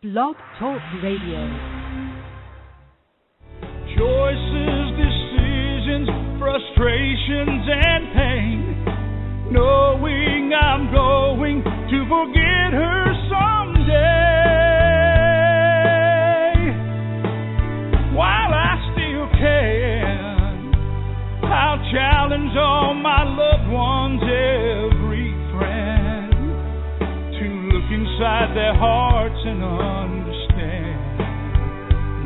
Blog Talk Radio. Choices, decisions, frustrations, and pain. Knowing I'm going to forget her someday. While I still can, I'll challenge all my loved ones, every friend, to look inside their hearts and understand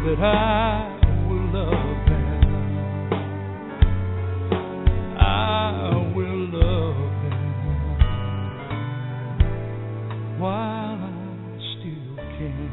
that I will love them. I will love them while I still can.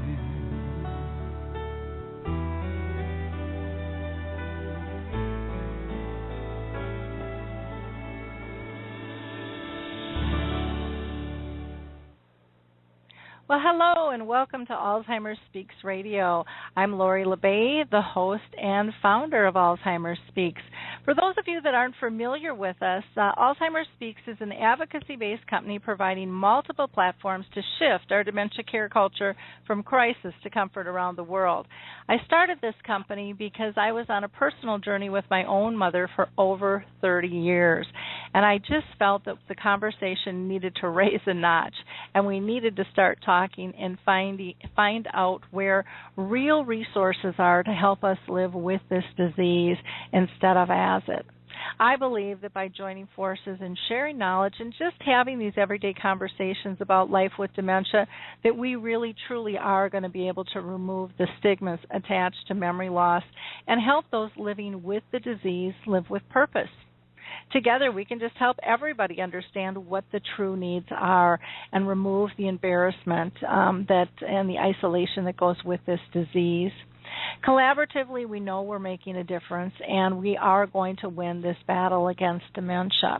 Well, hello and welcome to Alzheimer Speaks Radio. I'm Lori LeBay, the host and founder of Alzheimer Speaks. For those of you that aren't familiar with us, Alzheimer Speaks is an advocacy-based company providing multiple platforms to shift our dementia care culture from crisis to comfort around the world. I started this company because I was on a personal journey with my own mother for over 30 years, and I just felt that the conversation needed to raise a notch, and we needed to start talking and find out where real resources are to help us live with this disease instead of as it. I believe that by joining forces and sharing knowledge and just having these everyday conversations about life with dementia, that we really truly are going to be able to remove the stigmas attached to memory loss and help those living with the disease live with purpose. Together, we can just help everybody understand what the true needs are and remove the embarrassment and the isolation that goes with this disease. Collaboratively, we know we're making a difference, and we are going to win this battle against dementia.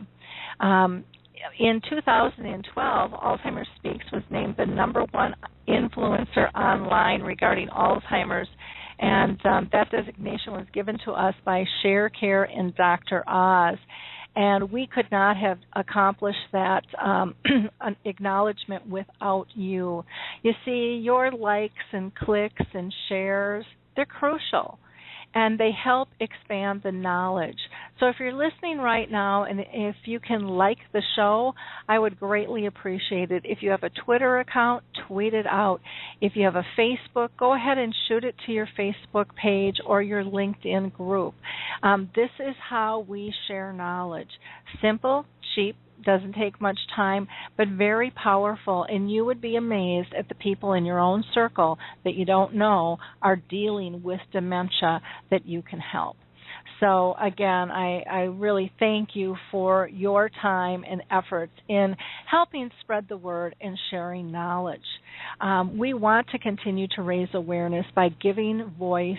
In 2012, Alzheimer Speaks was named the #1 influencer online regarding Alzheimer's, and that designation was given to us by ShareCare and Dr. Oz. And we could not have accomplished that acknowledgement without you. You see, your likes and clicks and shares, they're crucial, and they help expand the knowledge. So if you're listening right now and if you can like the show, I would greatly appreciate it. If you have a Twitter account, tweet it out. If you have a Facebook, go ahead and shoot it to your Facebook page or your LinkedIn group. This is how we share knowledge. Simple, cheap, doesn't take much time, but very powerful, and you would be amazed at the people in your own circle that you don't know are dealing with dementia that you can help. So, again, I really thank you for your time and efforts in helping spread the word and sharing knowledge. We want to continue to raise awareness by giving voice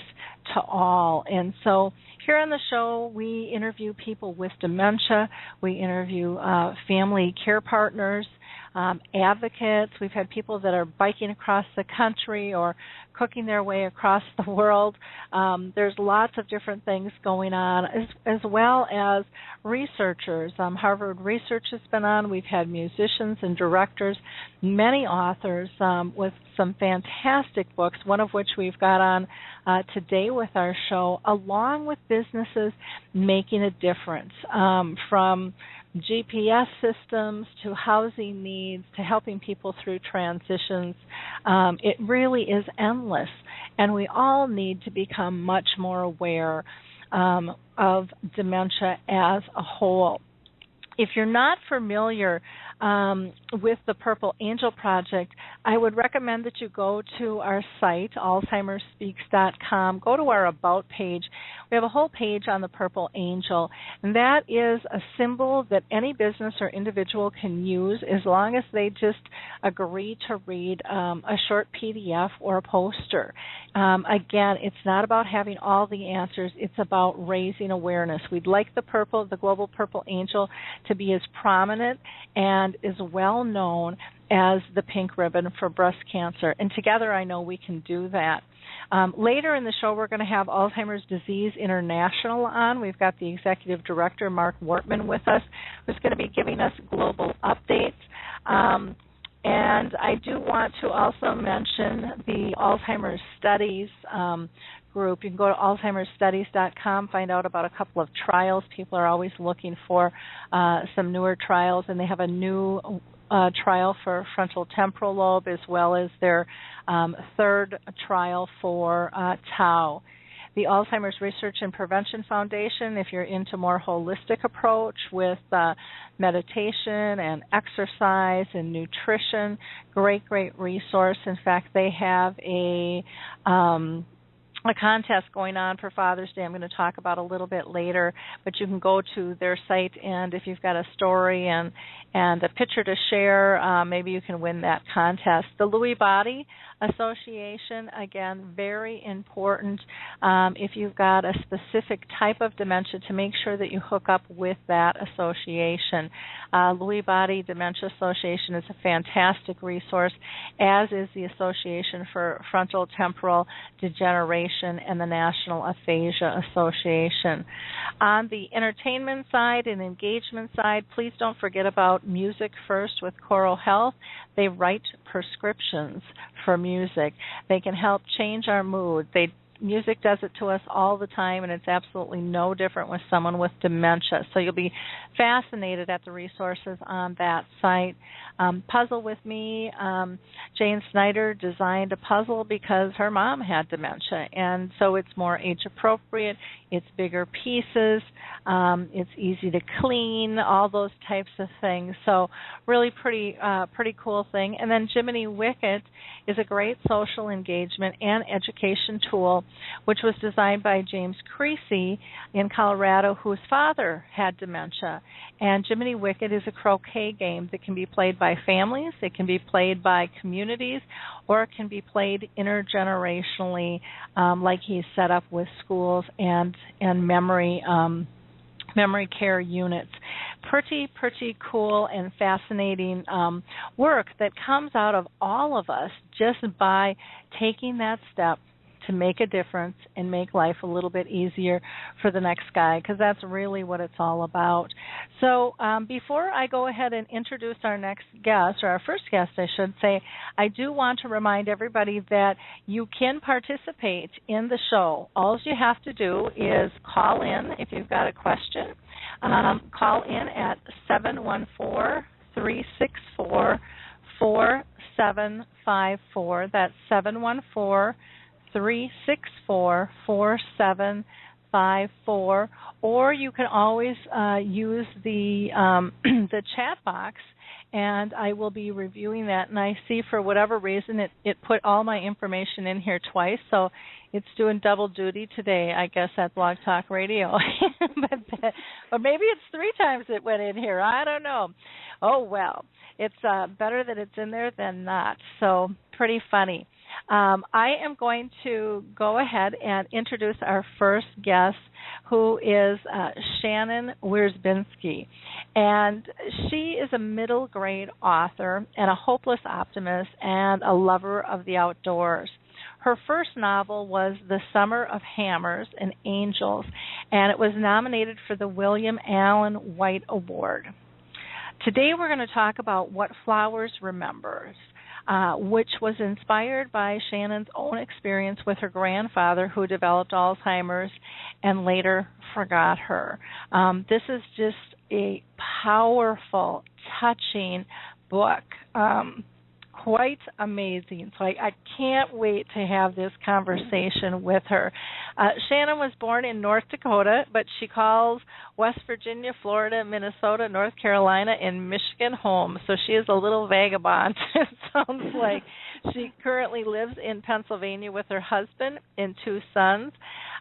to all. And so here on the show, we interview people with dementia. We interview family care partners, advocates. We've had people that are biking across the country or cooking their way across the world. There's lots of different things going on, as well as researchers. Harvard Research has been on. We've had musicians and directors, many authors with some fantastic books, one of which we've got on today with our show, along with businesses making a difference, from GPS systems to housing needs to helping people through transitions. It really is endless, and we all need to become much more aware of dementia as a whole. If you're not familiar with the Purple Angel Project, I would recommend that you go to our site, alzheimerspeaks.com. Go to our About page. We have a whole page on the Purple Angel, and that is a symbol that any business or individual can use as long as they just agree to read a short PDF or a poster. Again, it's not about having all the answers. It's about raising awareness. We'd like the Global Purple Angel to be as prominent and as well known as the pink ribbon for breast cancer. And together I know we can do that. Later in the show, we're going to have Alzheimer's Disease International on. We've got the executive director, Marc Wortmann, with us, who's going to be giving us global updates. And I do want to also mention the Alzheimer's Studies group. You can go to alzheimersstudies.com, find out about a couple of trials. People are always looking for some newer trials, and they have a new trial for frontal temporal lobe, as well as their third trial for tau. The Alzheimer's Research and Prevention Foundation, if you're into more holistic approach with meditation and exercise and nutrition, great resource. In fact, they have a contest going on for Father's Day I'm going to talk about a little bit later, but you can go to their site, and if you've got a story and a picture to share, maybe you can win that contest. The Lewy Body Association, again, very important if you've got a specific type of dementia to make sure that you hook up with that association. Lewy Body Dementia Association is a fantastic resource, as is the Association for Frontal Temporal Degeneration and the National Aphasia Association. On the entertainment side and engagement side, please don't forget about Music First with Choral Health. They write prescriptions for music. They can help change our mood. Music does it to us all the time, and it's absolutely no different with someone with dementia. So you'll be fascinated at the resources on that site. Puzzle with Me. Jane Snyder designed a puzzle because her mom had dementia, and so it's more age appropriate. It's bigger pieces. It's easy to clean. All those types of things. So really pretty cool thing. And then Jiminy Wicket is a great social engagement and education tool, which was designed by James Creasy in Colorado, whose father had dementia. And Jiminy Wicket is a croquet game that can be played by families, it can be played by communities, or it can be played intergenerationally, like he's set up with schools and memory care units. Pretty cool and fascinating work that comes out of all of us just by taking that step to make a difference and make life a little bit easier for the next guy, because that's really what it's all about. So before I go ahead and introduce our next guest, or our first guest, I should say, I do want to remind everybody that you can participate in the show. All you have to do is call in if you've got a question. Call in at 714-364-4754. That's 714-364-4754, or you can always use the chat box, and I will be reviewing that. And I see for whatever reason it put all my information in here twice, so it's doing double duty today, I guess, at Blog Talk Radio. Or maybe it's 3 times it went in here. I don't know. Oh, well, it's better that it's in there than not, so pretty funny. I am going to go ahead and introduce our first guest, who is Shannon Wiersbitzky. And she is a middle grade author and a hopeless optimist and a lover of the outdoors. Her first novel was The Summer of Hammers and Angels, and it was nominated for the William Allen White Award. Today we're going to talk about What Flowers Remembers, which was inspired by Shannon's own experience with her grandfather, who developed Alzheimer's and later forgot her. This is just a powerful, touching book. Quite amazing. So I can't wait to have this conversation with her. Shannon was born in North Dakota, but she calls West Virginia, Florida, Minnesota, North Carolina, and Michigan home. So she is a little vagabond, it sounds like. She currently lives in Pennsylvania with her husband and 2 sons,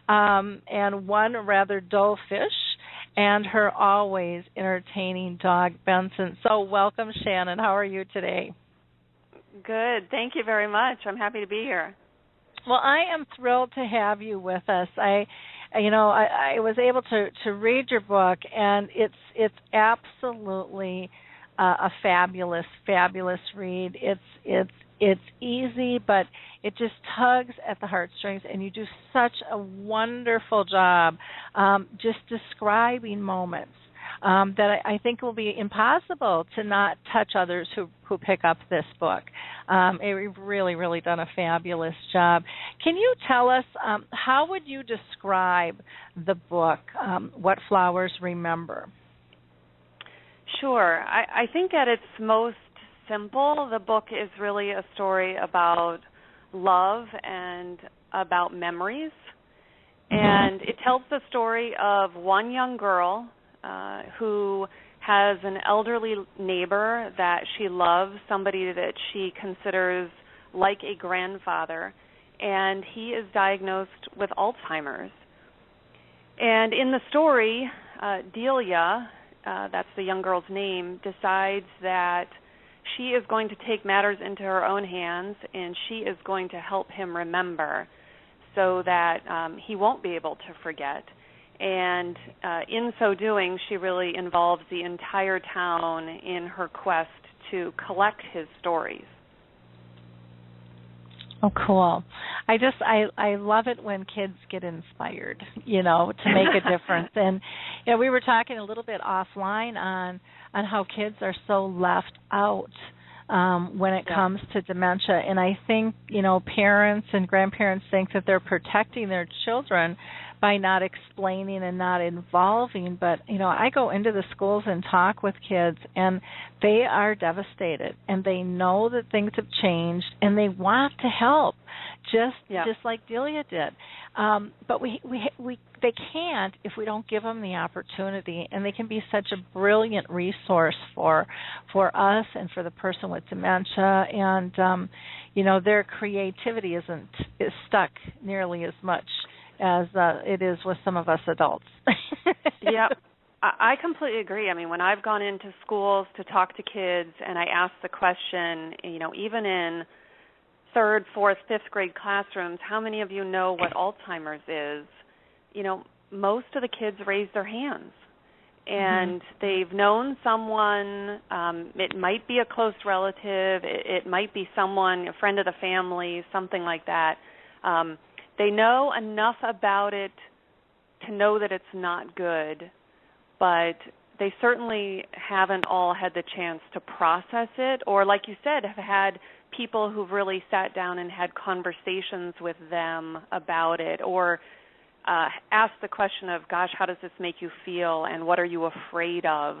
and 1 rather dull fish, and her always entertaining dog, Benson. So welcome, Shannon. How are you today? Good. Thank you very much. I'm happy to be here. Well, I am thrilled to have you with us. I was able to read your book, and it's absolutely a fabulous read. It's easy, but it just tugs at the heartstrings, and you do such a wonderful job just describing moments that I think will be impossible to not touch others who pick up this book. You've really, really done a fabulous job. Can you tell us, how would you describe the book, What Flowers Remember? Sure. I think at its most simple, the book is really a story about love and about memories. And it tells the story of one young girl who has an elderly neighbor that she loves, somebody that she considers like a grandfather, and he is diagnosed with Alzheimer's. And in the story, Delia, that's the young girl's name, decides that she is going to take matters into her own hands, and she is going to help him remember so that he won't be able to forget. And in so doing, she really involves the entire town in her quest to collect his stories. Oh, cool. I love it when kids get inspired, to make a difference. And we were talking a little bit offline on how kids are so left out when it comes to dementia. And I think, parents and grandparents think that they're protecting their children by not explaining and not involving. But, I go into the schools and talk with kids, and they are devastated, and they know that things have changed, and they want to help, just like Delia did. But they can't if we don't give them the opportunity, and they can be such a brilliant resource for us and for the person with dementia. And their creativity is stuck nearly as much as it is with some of us adults. Yeah, I completely agree. I mean, when I've gone into schools to talk to kids and I ask the question, even in 3rd, 4th, 5th grade classrooms, how many of you know what Alzheimer's is? Most of the kids raise their hands. And they've known someone, it might be a close relative, it might be someone, a friend of the family, something like that. They know enough about it to know that it's not good, but they certainly haven't all had the chance to process it, or like you said, have had people who've really sat down and had conversations with them about it, or asked the question of, gosh, how does this make you feel, and what are you afraid of,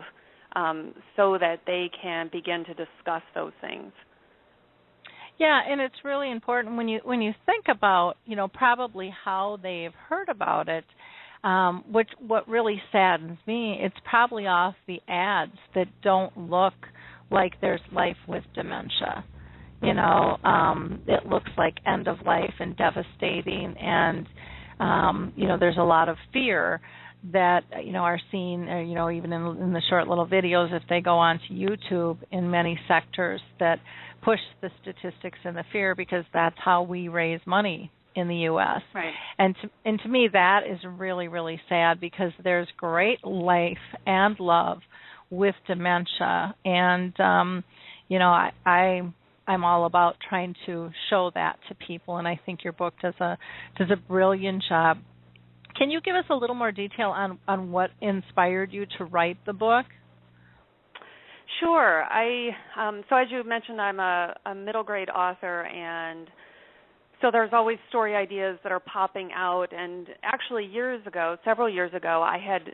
so that they can begin to discuss those things. Yeah, and it's really important when you think about, probably how they've heard about it, what really saddens me, it's probably off the ads that don't look like there's life with dementia. It looks like end of life and devastating, and there's a lot of fear that are seen, even in the short little videos, if they go onto YouTube, in many sectors that push the statistics and the fear, because that's how we raise money in the U.S. Right. And to me, that is really, really sad, because there's great life and love with dementia, and I'm all about trying to show that to people, and I think your book does a brilliant job. Can you give us a little more detail on what inspired you to write the book? Sure. So as you mentioned, I'm a middle grade author, and so there's always story ideas that are popping out. And actually, several years ago, I had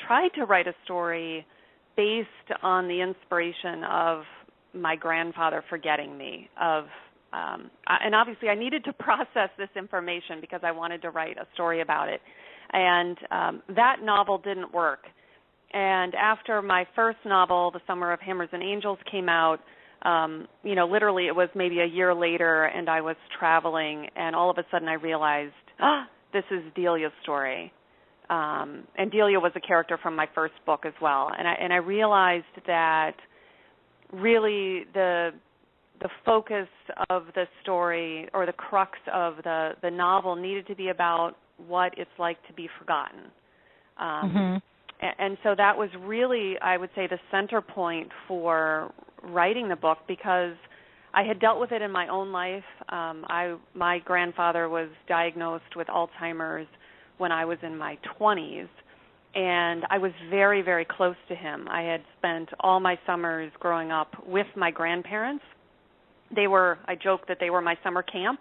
tried to write a story based on the inspiration of my grandfather forgetting me. And obviously, I needed to process this information because I wanted to write a story about it. And that novel didn't work. And after my first novel, The Summer of Hammers and Angels, came out, literally it was maybe a year later, and I was traveling, and all of a sudden I realized, this is Delia's story. And Delia was a character from my first book as well. And I realized that really the focus of the story, or the crux of the novel, needed to be about what it's like to be forgotten. And so that was really, I would say, the center point for writing the book, because I had dealt with it in my own life. My grandfather was diagnosed with Alzheimer's when I was in my 20s, and I was very, very close to him. I had spent all my summers growing up with my grandparents. I joked that they were my summer camp.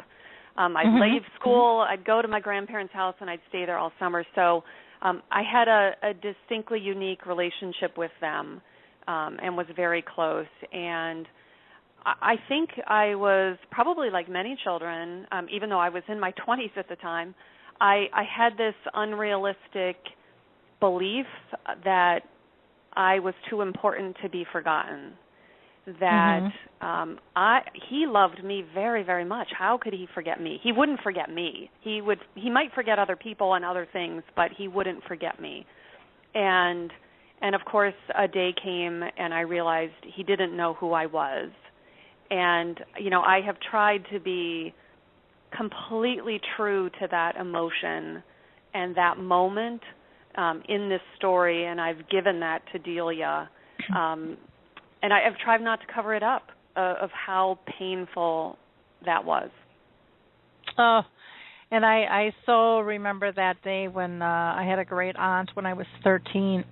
I'd leave school, I'd go to my grandparents' house, and I'd stay there all summer. So I had a distinctly unique relationship with them and was very close. And I think I was probably like many children, even though I was in my 20s at the time, I had this unrealistic belief that I was too important to be forgotten, that he loved me very, very much. How could he forget me? He wouldn't forget me. He might forget other people and other things, but he wouldn't forget me. And of course, a day came and I realized he didn't know who I was. And, I have tried to be completely true to that emotion and that moment in this story, and I've given that to Delia. And I've tried not to cover it up of how painful that was. Oh, and I so remember that day when I had a great aunt when I was 13,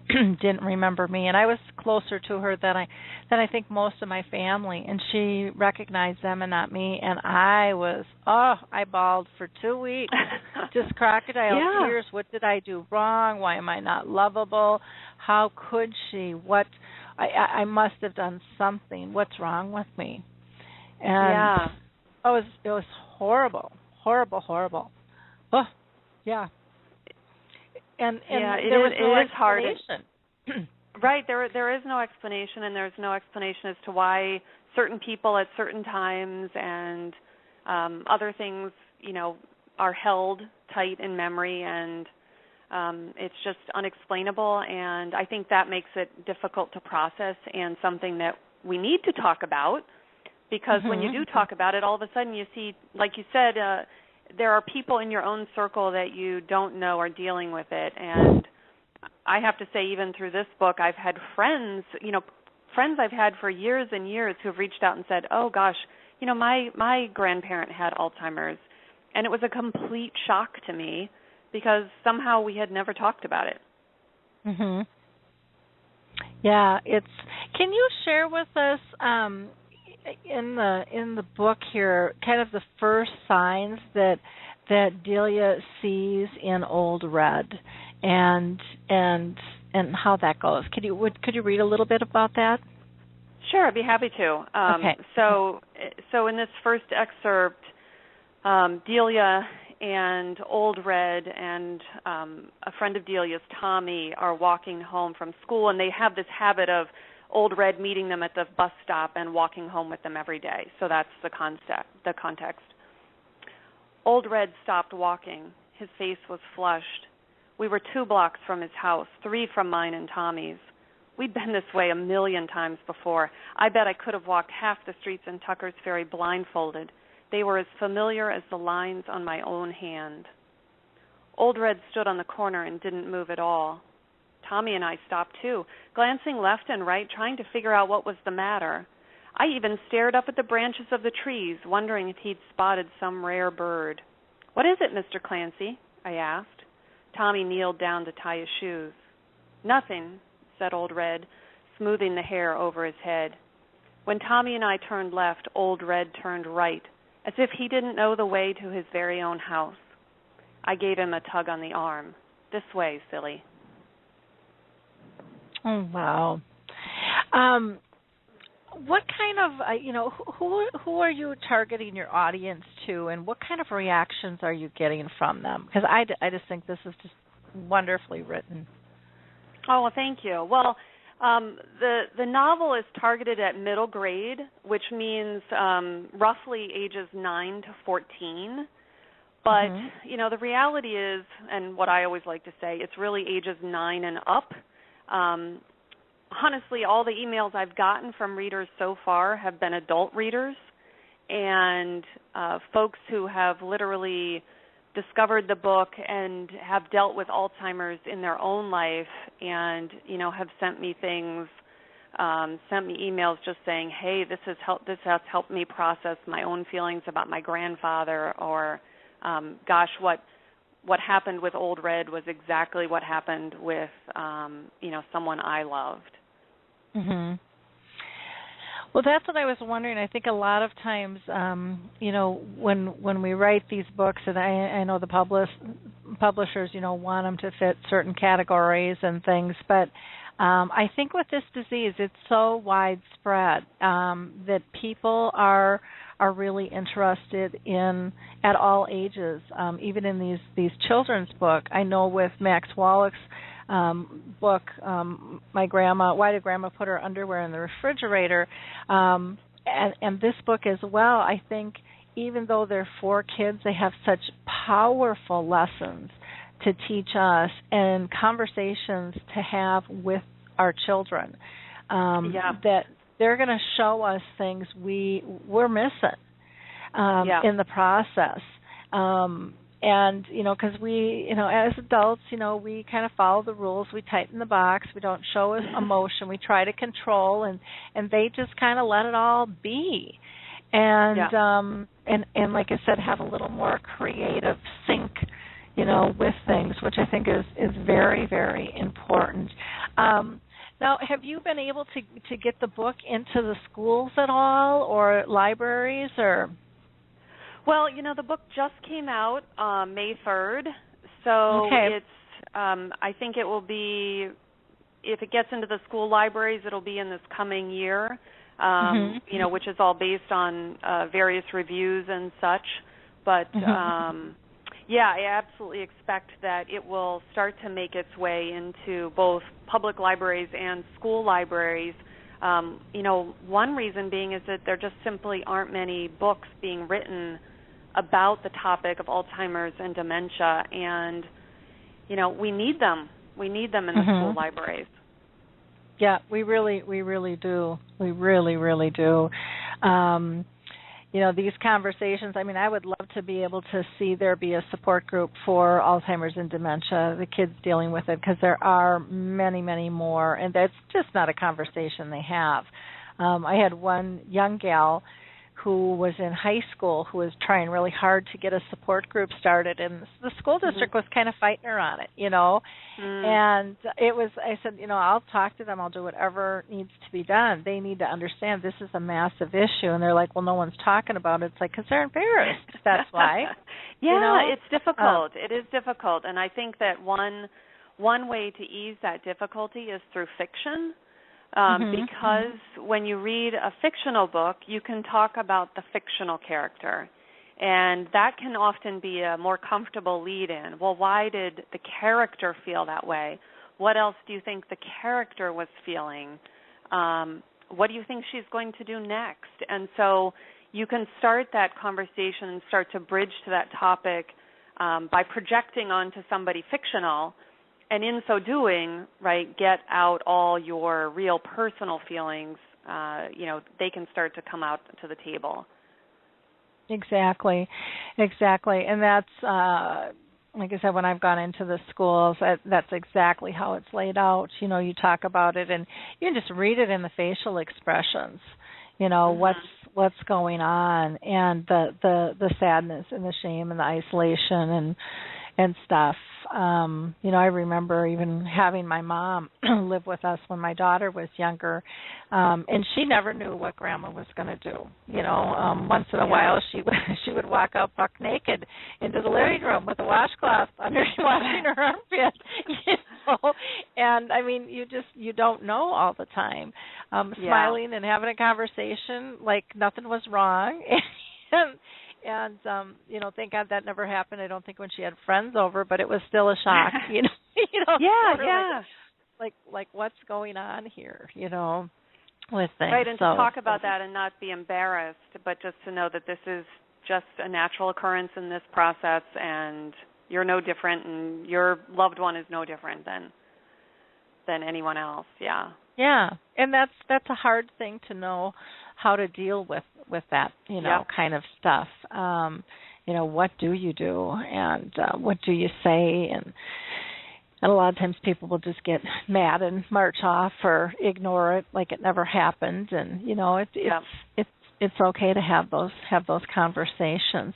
didn't remember me, and I was closer to her than I think most of my family, and she recognized them and not me, and I bawled for 2 weeks, just crocodile tears. What did I do wrong? Why am I not lovable? How could she? I must have done something. What's wrong with me? And it was horrible. Horrible. Oh, yeah. And there was no explanation. Right, there is no explanation, and there's no explanation as to why certain people at certain times and other things, are held tight in memory, and it's just unexplainable, and I think that makes it difficult to process and something that we need to talk about, because when you do talk about it, all of a sudden you see, like you said, there are people in your own circle that you don't know are dealing with it. And I have to say, even through this book, I've had friends I've had for years and years who have reached out and said, oh, gosh, my grandparent had Alzheimer's. And it was a complete shock to me because somehow we had never talked about it. Yeah, can you share with us in the book here kind of the first signs that Delia sees in Old Red and how that goes? Could you read a little bit about that? Sure, I'd be happy to. Okay. So in this first excerpt, Delia and Old Red and a friend of Delia's, Tommy, are walking home from school, and they have this habit of Old Red meeting them at the bus stop and walking home with them every day. So that's the context. Old Red stopped walking. His face was flushed. We were 2 blocks from his house, 3 from mine and Tommy's. We'd been this way 1,000,000 times before. I bet I could have walked half the streets in Tucker's Ferry blindfolded. They were as familiar as the lines on my own hand. Old Red stood on the corner and didn't move at all. Tommy and I stopped too, glancing left and right, trying to figure out what was the matter. I even stared up at the branches of the trees, wondering if he'd spotted some rare bird. What is it, Mr. Clancy? I asked. Tommy kneeled down to tie his shoes. Nothing, said Old Red, smoothing the hair over his head. When Tommy and I turned left, Old Red turned right, as if he didn't know the way to his very own house. I gave him a tug on the arm. This way, silly. Oh, wow. What kind of, who are you targeting your audience to, and what kind of reactions are you getting from them? Because I just think this is just wonderfully written. Oh, well, thank you. Well, the novel is targeted at middle grade, which means roughly ages 9 to 14. But, the reality is, and what I always like to say, it's really ages 9 and up. Honestly, all the emails I've gotten from readers so far have been adult readers and folks who have literally discovered the book and have dealt with Alzheimer's in their own life and, have sent me things, sent me emails just saying, hey, this has helped me process my own feelings about my grandfather, or gosh, what happened with Old Red was exactly what happened with, someone I loved. Mhm. Well, that's what I was wondering. I think a lot of times, when we write these books, and I know the publishers, want them to fit certain categories and things, but I think with this disease, it's so widespread that people are really interested in at all ages, even in these children's book. I know with Max Wallach's book, Why Did Grandma Put Her Underwear in the Refrigerator, and this book as well, I think even though they're for kids, they have such powerful lessons to teach us and conversations to have with our children, that they're going to show us things we're missing in the process. And, because we, as adults, we kind of follow the rules. We tighten the box. We don't show emotion. We try to control, and they just kind of let it all be. And, and like I said, have a little more creative sync, with things, which I think is very, very important. Now, have you been able to get the book into the schools at all or libraries or? Well, the book just came out May 3rd, so it's. I think it will be, if it gets into the school libraries, it'll be in this coming year. Which is all based on various reviews and such. But I absolutely expect that it will start to make its way into both public libraries and school libraries. One reason being is that there just simply aren't many books being written about the topic of Alzheimer's and dementia, and we need them. We need them in the school libraries. Yeah, we really do. We really, really do. These conversations, I would love to be able to see there be a support group for Alzheimer's and dementia, the kids dealing with it, because there are many, many more, and that's just not a conversation they have. I had one young gal who was in high school who was trying really hard to get a support group started, and the school district was kind of fighting her on it, and I said, I'll talk to them, I'll do whatever needs to be done. They need to understand this is a massive issue, and they're like, well, no one's talking about it. It's like, because they're embarrassed, that's why. It's difficult. It is difficult, and I think that one way to ease that difficulty is through fiction. Because when you read a fictional book, you can talk about the fictional character, and that can often be a more comfortable lead-in. Well, why did the character feel that way? What else do you think the character was feeling? What do you think she's going to do next? And so you can start that conversation and start to bridge to that topic by projecting onto somebody fictional. And in so doing, get out all your real personal feelings. They can start to come out to the table. Exactly. And that's, like I said, when I've gone into the schools, that's exactly how it's laid out. You talk about it, and you can just read it in the facial expressions. What's going on, and the sadness and the shame and the isolation and stuff. I remember even having my mom live with us when my daughter was younger, and she never knew what Grandma was going to do. Once in a while she would walk out buck naked into the living room with a washcloth under washing her armpit. And you don't know all the time. Smiling and having a conversation like nothing was wrong. And thank God that never happened. I don't think when she had friends over, but it was still a shock. Like what's going on here? With things. Right, and to talk about that and not be embarrassed, but just to know that this is just a natural occurrence in this process, and you're no different, and your loved one is no different than anyone else. Yeah. Yeah, and that's a hard thing to know how to deal with that, kind of stuff. What do you do, and what do you say, and a lot of times people will just get mad and march off or ignore it like it never happened, and it's okay to have those conversations.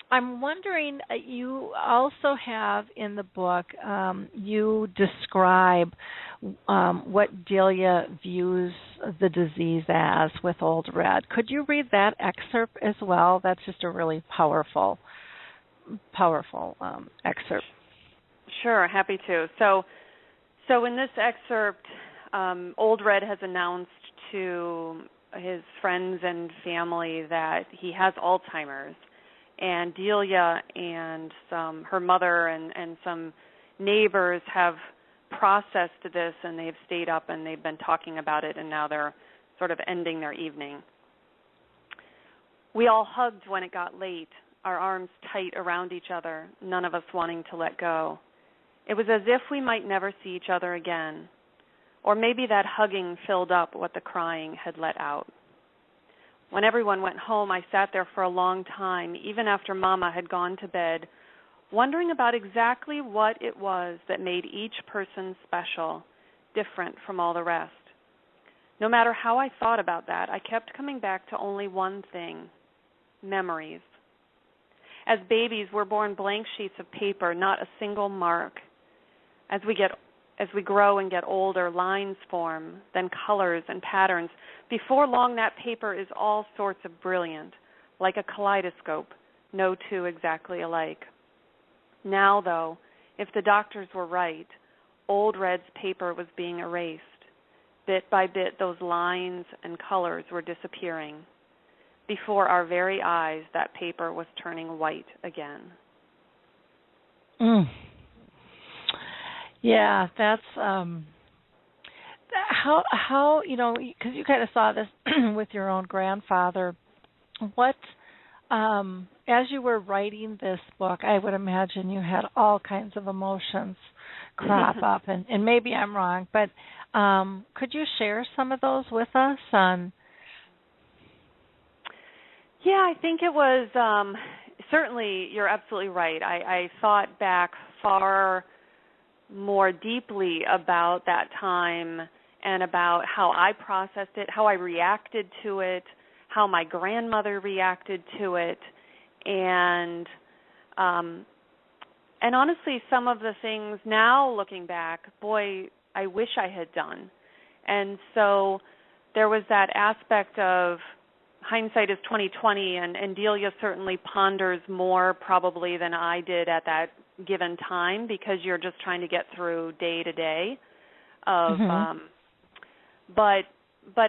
I'm wondering, you also have in the book, you describe what Delia views the disease as with Old Red. Could you read that excerpt as well? That's just a really powerful excerpt. Sure, happy to. So in this excerpt, Old Red has announced to his friends and family that he has Alzheimer's. And Delia and her mother and some neighbors have processed this, and they've stayed up and they've been talking about it, and now they're sort of ending their evening. We all hugged when it got late, our arms tight around each other, none of us wanting to let go. It was as if we might never see each other again, or maybe that hugging filled up what the crying had let out. When everyone went home, I sat there for a long time, even after Mama had gone to bed, wondering about exactly what it was that made each person special, different from all the rest. No matter how I thought about that, I kept coming back to only one thing: memories. As babies, we're born blank sheets of paper, not a single mark. As we grow and get older, lines form, then colors and patterns. Before long, that paper is all sorts of brilliant, like a kaleidoscope, no two exactly alike. Now, though, if the doctors were right, Old Red's paper was being erased. Bit by bit, those lines and colors were disappearing. Before our very eyes, that paper was turning white again. Yeah, that's how because you kind of saw this with your own grandfather. What, as you were writing this book, I would imagine you had all kinds of emotions crop up, and maybe I'm wrong, but could you share some of those with us? Yeah, I think it was certainly, you're absolutely right. I thought back far more deeply about that time and about how I processed it, how I reacted to it, how my grandmother reacted to it, and honestly, some of the things now looking back, boy, I wish I had done. And so there was that aspect of hindsight is 20/20, and Delia certainly ponders more probably than I did at that given time, because you're just trying to get through day to day of but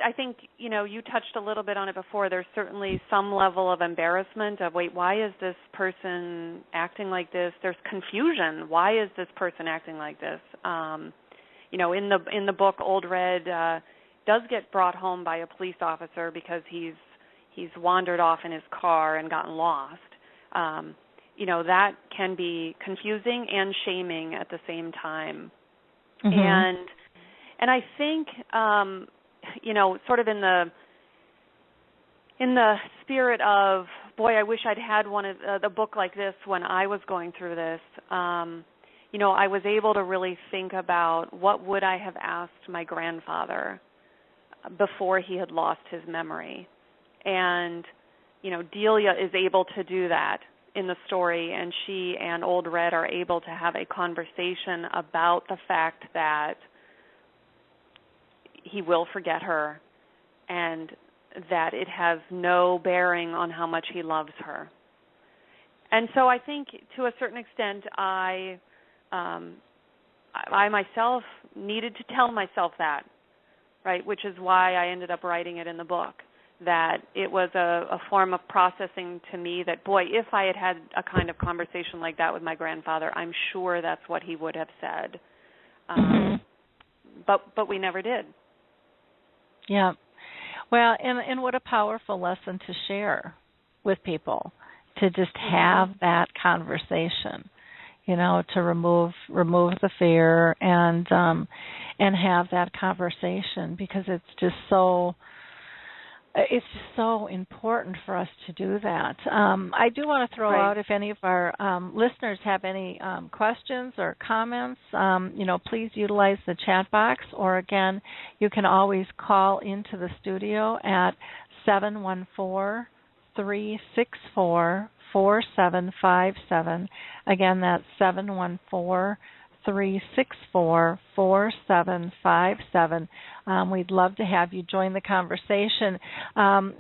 I think you touched a little bit on it before. There's certainly some level of embarrassment of, wait, why is this person acting like this? There's confusion. Why is this person acting like this? In the book, Old Red does get brought home by a police officer because he's wandered off in his car and gotten lost. That can be confusing and shaming at the same time. And I think, sort of in the spirit of, boy, I wish I'd had one of the book like this when I was going through this. I was able to really think about what would I have asked my grandfather before he had lost his memory. And, Delia is able to do that in the story, and she and Old Red are able to have a conversation about the fact that he will forget her and that it has no bearing on how much he loves her. And so I think to a certain extent I myself needed to tell myself that, right, which is why I ended up writing it in the book, that it was a form of processing to me that, boy, if I had had a kind of conversation like that with my grandfather, I'm sure that's what he would have said. But we never did. Yeah. Well, and what a powerful lesson to share with people, to just have that conversation, to remove the fear and have that conversation, because it's just so important for us to do that. I do want to throw out, if any of our listeners have any questions or comments, please utilize the chat box, or again, you can always call into the studio at 714-364-5600. 714-364-4757. Again, that's 714-364-4757. We'd love to have you join the conversation.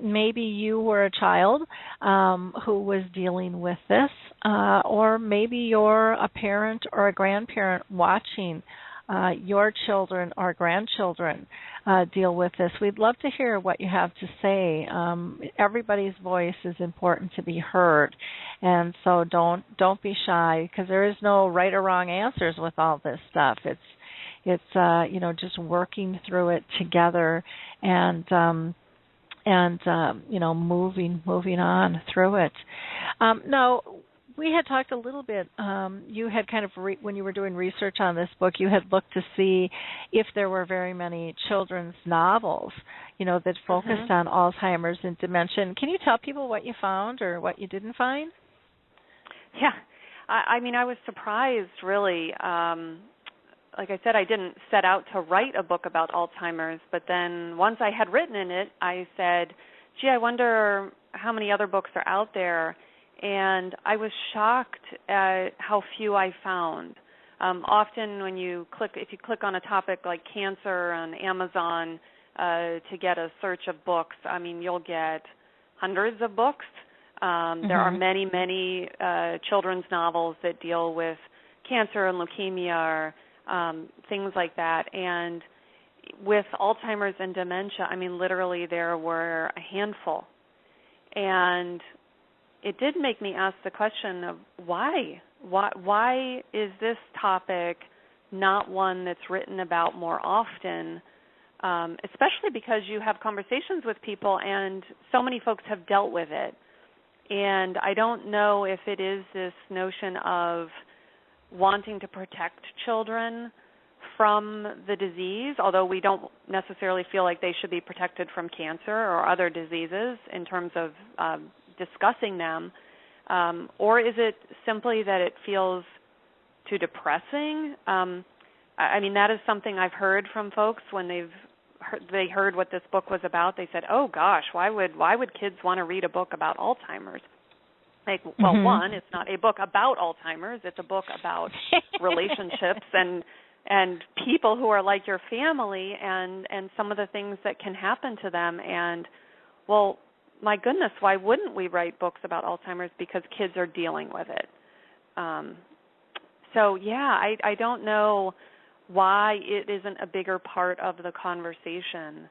Maybe you were a child who was dealing with this, or maybe you're a parent or a grandparent watching your children or grandchildren deal with this. We'd love to hear what you have to say. Everybody's voice is important to be heard, and so don't be shy, because there is no right or wrong answers with all this stuff. It's just working through it together and moving on through it. Now, we had talked a little bit, you had kind of, when you were doing research on this book, you had looked to see if there were very many children's novels, that focused on Alzheimer's and dementia. Can you tell people what you found or what you didn't find? Yeah. I was surprised, really. Like I said, I didn't set out to write a book about Alzheimer's, but then once I had written in it, I said, gee, I wonder how many other books are out there. And I was shocked at how few I found. Often if you click on a topic like cancer on Amazon to get a search of books, you'll get hundreds of books. There are many, many children's novels that deal with cancer and leukemia or things like that. And with Alzheimer's and dementia, literally there were a handful. And it did make me ask the question of why? Why is this topic not one that's written about more often, especially because you have conversations with people and so many folks have dealt with it. And I don't know if it is this notion of wanting to protect children from the disease, although we don't necessarily feel like they should be protected from cancer or other diseases in terms of discussing them, or is it simply that it feels too depressing? That is something I've heard from folks when they heard what this book was about. They said, "Oh gosh, why would kids want to read a book about Alzheimer's?" One, it's not a book about Alzheimer's; it's a book about relationships and people who are like your family and some of the things that can happen to them. And my goodness, why wouldn't we write books about Alzheimer's? Because kids are dealing with it. I don't know why it isn't a bigger part of the conversation.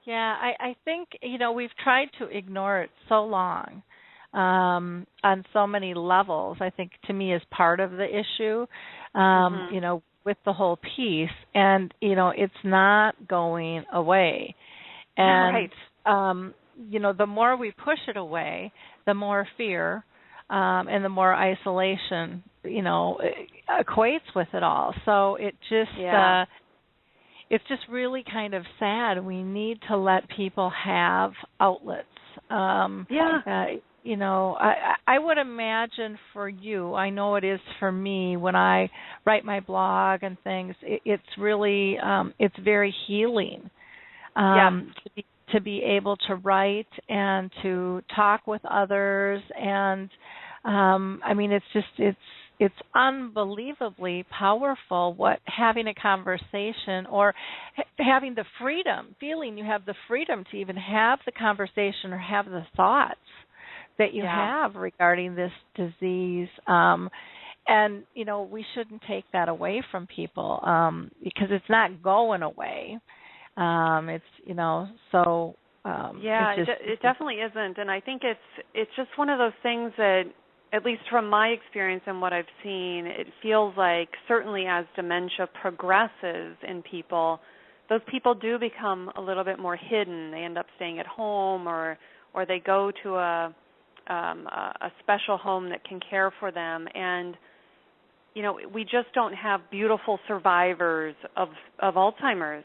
Yeah, I think, we've tried to ignore it so long on so many levels, I think, to me, is part of the issue, with the whole piece. And, it's not going away. And right. The more we push it away, the more fear and the more isolation, equates with it all. So it just, it's just really kind of sad. We need to let people have outlets. I would imagine for you, I know it is for me, when I write my blog and things, it's really, it's very healing. To be able to write and to talk with others, and it's unbelievably powerful what having a conversation or having the freedom, feeling you have the freedom to even have the conversation or have the thoughts that you have regarding this disease. And we shouldn't take that away from people because it's not going away. It definitely isn't, and I think it's just one of those things that, at least from my experience and what I've seen, it feels like certainly as dementia progresses in people, those people do become a little bit more hidden. They end up staying at home, or they go to a special home that can care for them, and we just don't have beautiful survivors of Alzheimer's.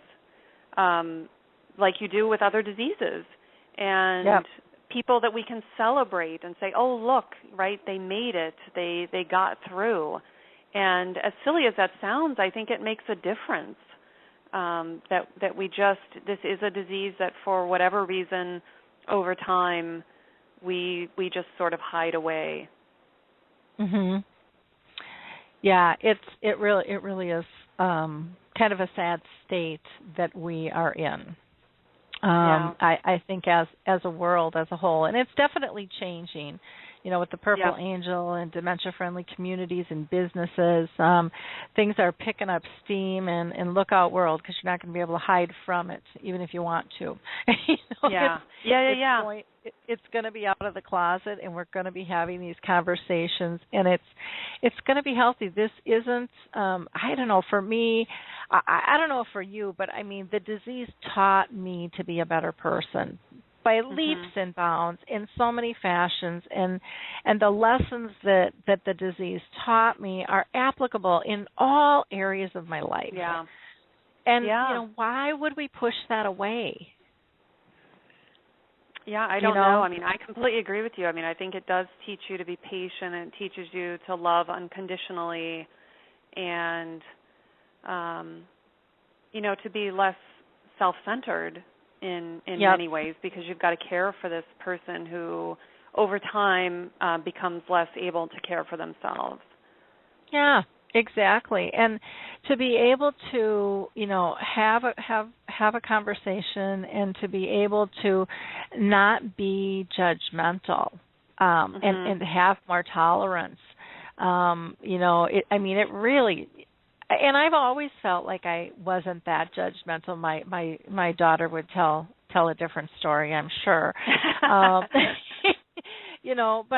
Like you do with other diseases, and people that we can celebrate and say, oh, look, right, they made it, they got through. And as silly as that sounds, I think it makes a difference that we this is a disease that for whatever reason over time we just sort of hide away. Mhm. Yeah, it really is kind of a sad state that we are in. I think as a world as a whole, and it's definitely changing. With the Purple Angel and dementia-friendly communities and businesses, things are picking up steam. And look out, world, because you're not going to be able to hide from it, even if you want to. It's going to be out of the closet, and we're going to be having these conversations, and it's going to be healthy. This isn't, I don't know, for me, I don't know for you, but I mean, the disease taught me to be a better person by leaps and bounds in so many fashions, and the lessons that the disease taught me are applicable in all areas of my life. Yeah. And why would we push that away? Yeah, I don't know. I mean, I completely agree with you. I mean, I think it does teach you to be patient, and it teaches you to love unconditionally, and to be less self-centered in many ways, because you've got to care for this person who over time becomes less able to care for themselves. Yeah, exactly. And to be able to, have a conversation, and to be able to not be judgmental, and have more tolerance. It really. And I've always felt like I wasn't that judgmental. My daughter would tell a different story, I'm sure. But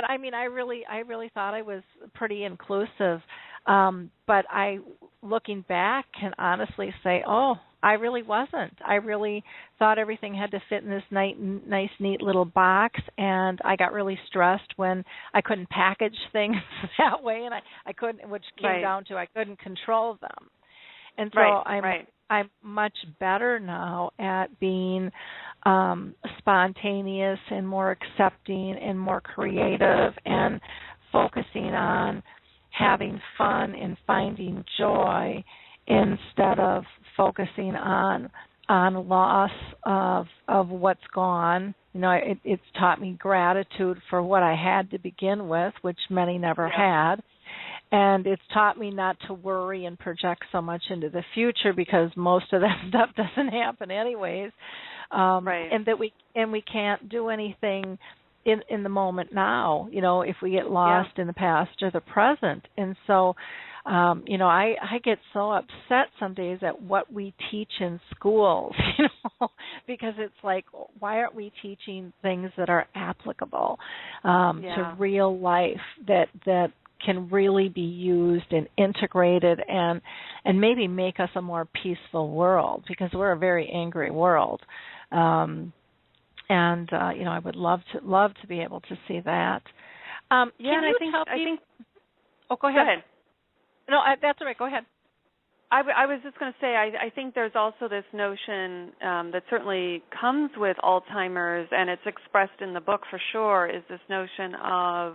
I mean, I really thought I was pretty inclusive. But I, looking back, can honestly say, I really wasn't. I really thought everything had to fit in this nice, neat little box, and I got really stressed when I couldn't package things that way, and I couldn't, which came down to I couldn't control them. And so I'm much better now at being spontaneous and more accepting and more creative, and focusing on having fun and finding joy instead of focusing on loss of what's gone. It's taught me gratitude for what I had to begin with, which many never had. And it's taught me not to worry and project so much into the future, because most of that stuff doesn't happen anyways. And that we can't do anything in the moment now, if we get lost in the past or the present. And so, I get so upset some days at what we teach in schools, because it's like, why aren't we teaching things that are applicable to real life, that can really be used and integrated, and maybe make us a more peaceful world, because we're a very angry world. I would love to be able to see that. I think. Oh, go ahead. No, that's all right. Go ahead. I was just going to say, I think there's also this notion that certainly comes with Alzheimer's, and it's expressed in the book for sure, is this notion of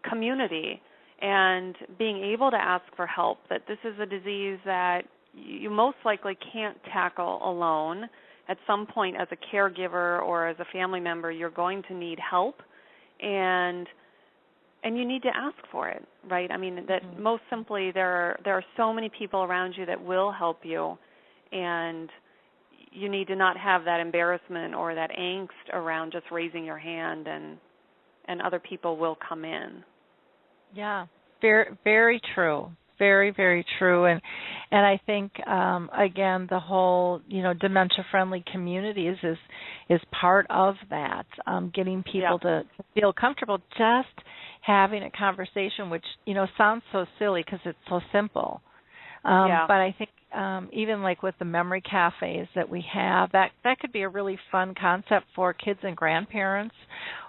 community and being able to ask for help, that this is a disease that you most likely can't tackle alone. At some point, as a caregiver or as a family member, you're going to need help, and you need to ask for it, right? I mean, that most simply, there are so many people around you that will help you, and you need to not have that embarrassment or that angst around just raising your hand, and other people will come in. Yeah, very, very true. Very, very true. And I think, again, the whole, dementia-friendly communities is part of that, getting people to feel comfortable just having a conversation, which, sounds so silly because it's so simple. But I think even like with the memory cafes that we have, that could be a really fun concept for kids and grandparents,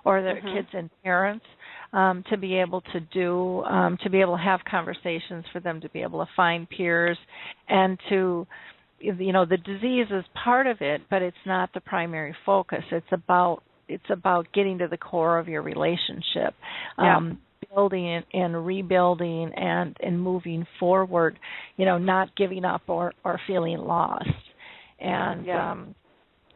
or their kids and parents, to be able to do, to be able to have conversations, for them to be able to find peers, and to, the disease is part of it, but it's not the primary focus. It's about getting to the core of your relationship, building and rebuilding and moving forward, not giving up or feeling lost. And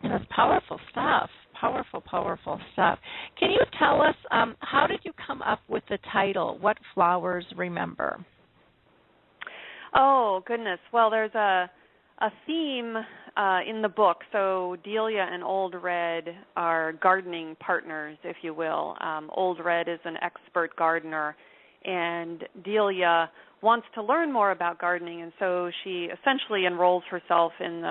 it's powerful stuff. powerful, powerful stuff. Can you tell us, how did you come up with the title, What Flowers Remember? Oh, goodness. Well, there's a theme in the book. So Delia and Old Red are gardening partners, if you will. Old Red is an expert gardener, and Delia wants to learn more about gardening, and so she essentially enrolls herself in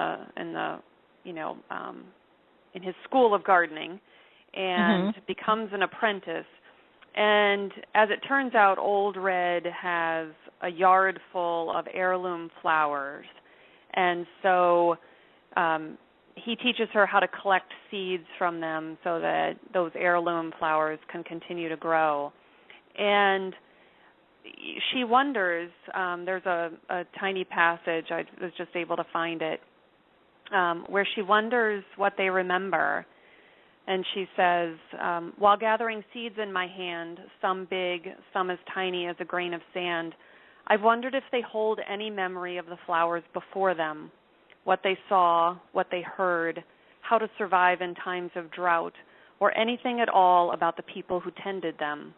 his school of gardening and becomes an apprentice. And as it turns out, Old Red has a yard full of heirloom flowers, and so he teaches her how to collect seeds from them so that those heirloom flowers can continue to grow. And she wonders, there's a tiny passage, I was just able to find it, where she wonders what they remember. And she says, while gathering seeds in my hand, some big, some as tiny as a grain of sand, I've wondered if they hold any memory of the flowers before them, what they saw, what they heard, how to survive in times of drought, or anything at all about the people who tended them.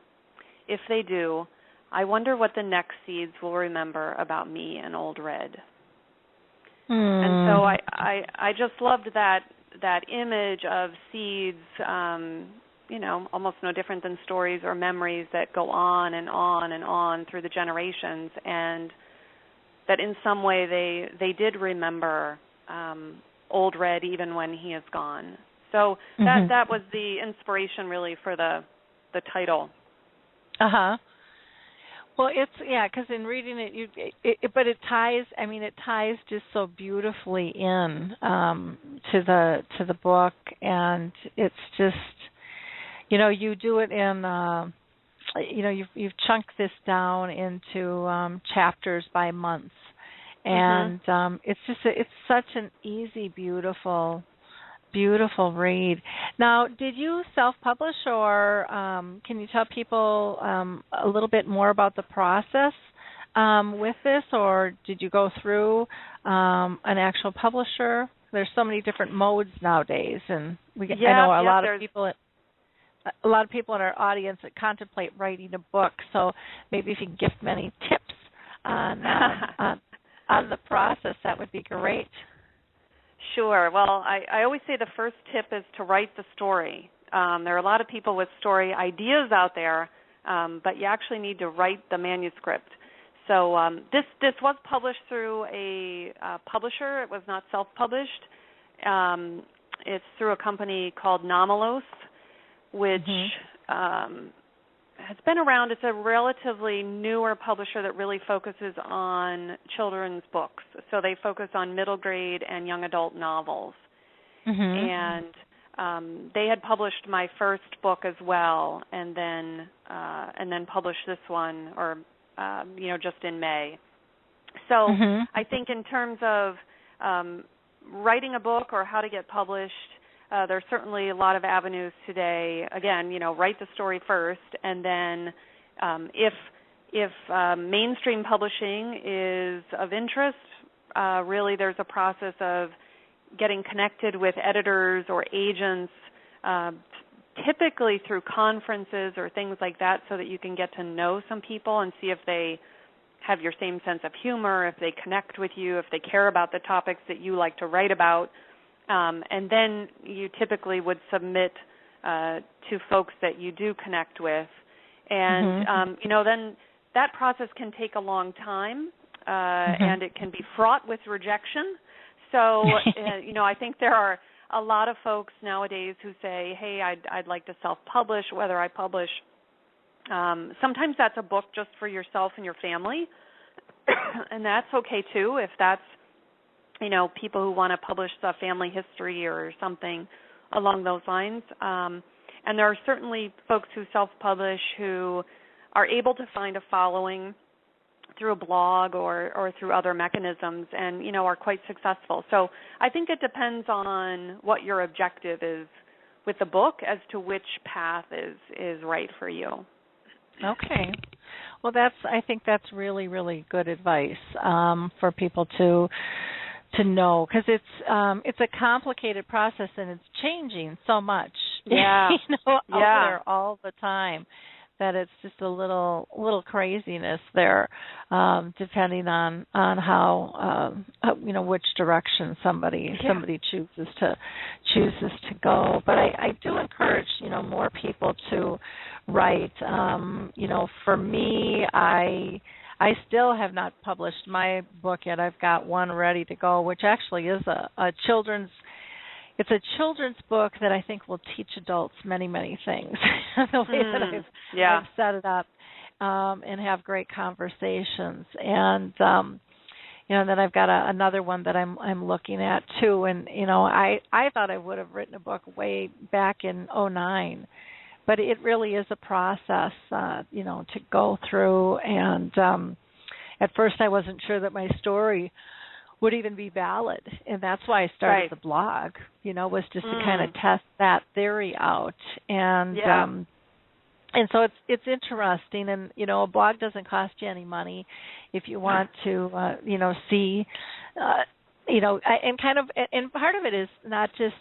If they do, I wonder what the next seeds will remember about me and Old Red. And so I just loved that image of seeds, almost no different than stories or memories that go on and on and on through the generations, and that in some way they did remember Old Red even when he is gone. So that was the inspiration really for the title. Well, because in reading it, but it ties. I mean, it ties just so beautifully in to the book, and it's just, you do it in, you've chunked this down into chapters by months, and it's such an easy, beautiful read. Now, did you self-publish, or can you tell people a little bit more about the process with this, or did you go through an actual publisher? There's so many different modes nowadays, and I know a lot of people in our audience that contemplate writing a book. So maybe if you can give them any tips on the process, that would be great. Sure. Well, I always say the first tip is to write the story. There are a lot of people with story ideas out there, but you actually need to write the manuscript. So this was published through a publisher. It was not self-published. It's through a company called Nomelos, which has been around. It's a relatively newer publisher that really focuses on children's books. So they focus on middle grade and young adult novels. And they had published my first book as well, and then published this one, or just in May. So I think in terms of writing a book or how to get published, there's certainly a lot of avenues today. Again, write the story first, and then if mainstream publishing is of interest, really there's a process of getting connected with editors or agents, typically through conferences or things like that, so that you can get to know some people and see if they have your same sense of humor, if they connect with you, if they care about the topics that you like to write about. And then you typically would submit to folks that you do connect with. And, then that process can take a long time, and it can be fraught with rejection. So, I think there are a lot of folks nowadays who say, hey, I'd like to self-publish, whether I publish. Sometimes that's a book just for yourself and your family, and that's okay too, if that's people who want to publish the family history or something along those lines. And there are certainly folks who self-publish who are able to find a following through a blog or through other mechanisms and, are quite successful. So I think it depends on what your objective is with the book as to which path is right for you. Okay. Well, I think that's really, really good advice for people to know, because it's a complicated process and it's changing so much. Yeah. out there all the time. That it's just a little craziness there, depending on how which direction somebody chooses to go. But I do encourage more people to write. For me, I still have not published my book yet. I've got one ready to go, which actually is a children's. It's a children's book that I think will teach adults many, many things. The way that I've set it up, and have great conversations. And then I've got another one that I'm looking at too. And I thought I would have written a book way back in '09, but it really is a process, to go through. And at first, I wasn't sure that my story would even be valid, and that's why I started the blog. Was just to kind of test that theory out, and so it's interesting. And a blog doesn't cost you any money if you want to, see. And part of it is not just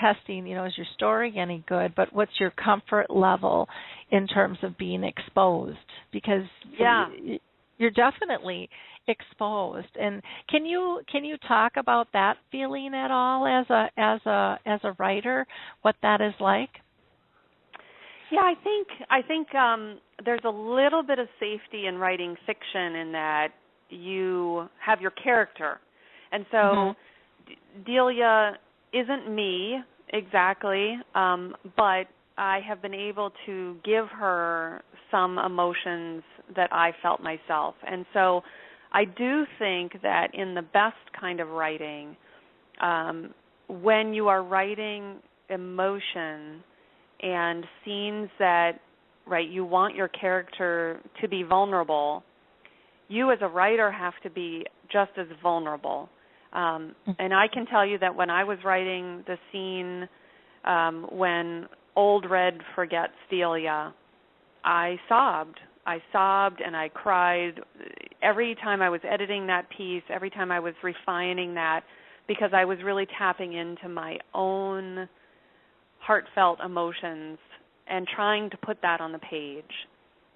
testing, is your story any good, but what's your comfort level in terms of being exposed? Because you're definitely exposed. And can you talk about that feeling at all as a writer, what that is like? Yeah, I think there's a little bit of safety in writing fiction in that you have your character. And so Delia isn't me exactly, but I have been able to give her some emotions that I felt myself. And so I do think that in the best kind of writing, when you are writing emotion and scenes that, you want your character to be vulnerable, you as a writer have to be just as vulnerable. And I can tell you that when I was writing the scene when Old Red forgets Delia, I sobbed and I cried every time I was editing that piece, every time I was refining that, because I was really tapping into my own heartfelt emotions and trying to put that on the page.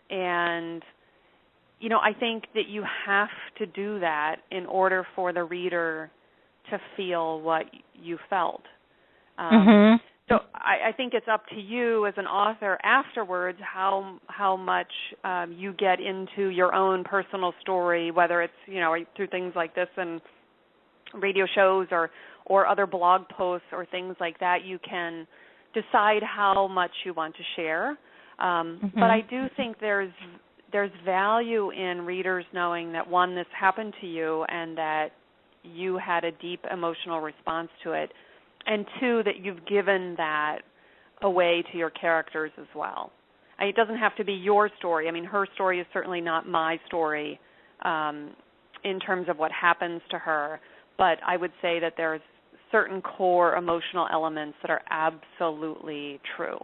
And, I think that you have to do that in order for the reader to feel what you felt. So I think it's up to you as an author afterwards how much you get into your own personal story, whether it's through things like this and radio shows or other blog posts or things like that. You can decide how much you want to share. But I do think there's value in readers knowing that, one, this happened to you and that you had a deep emotional response to it, and two, that you've given that away to your characters as well. It doesn't have to be your story. I mean, her story is certainly not my story in terms of what happens to her, but I would say that there's certain core emotional elements that are absolutely true.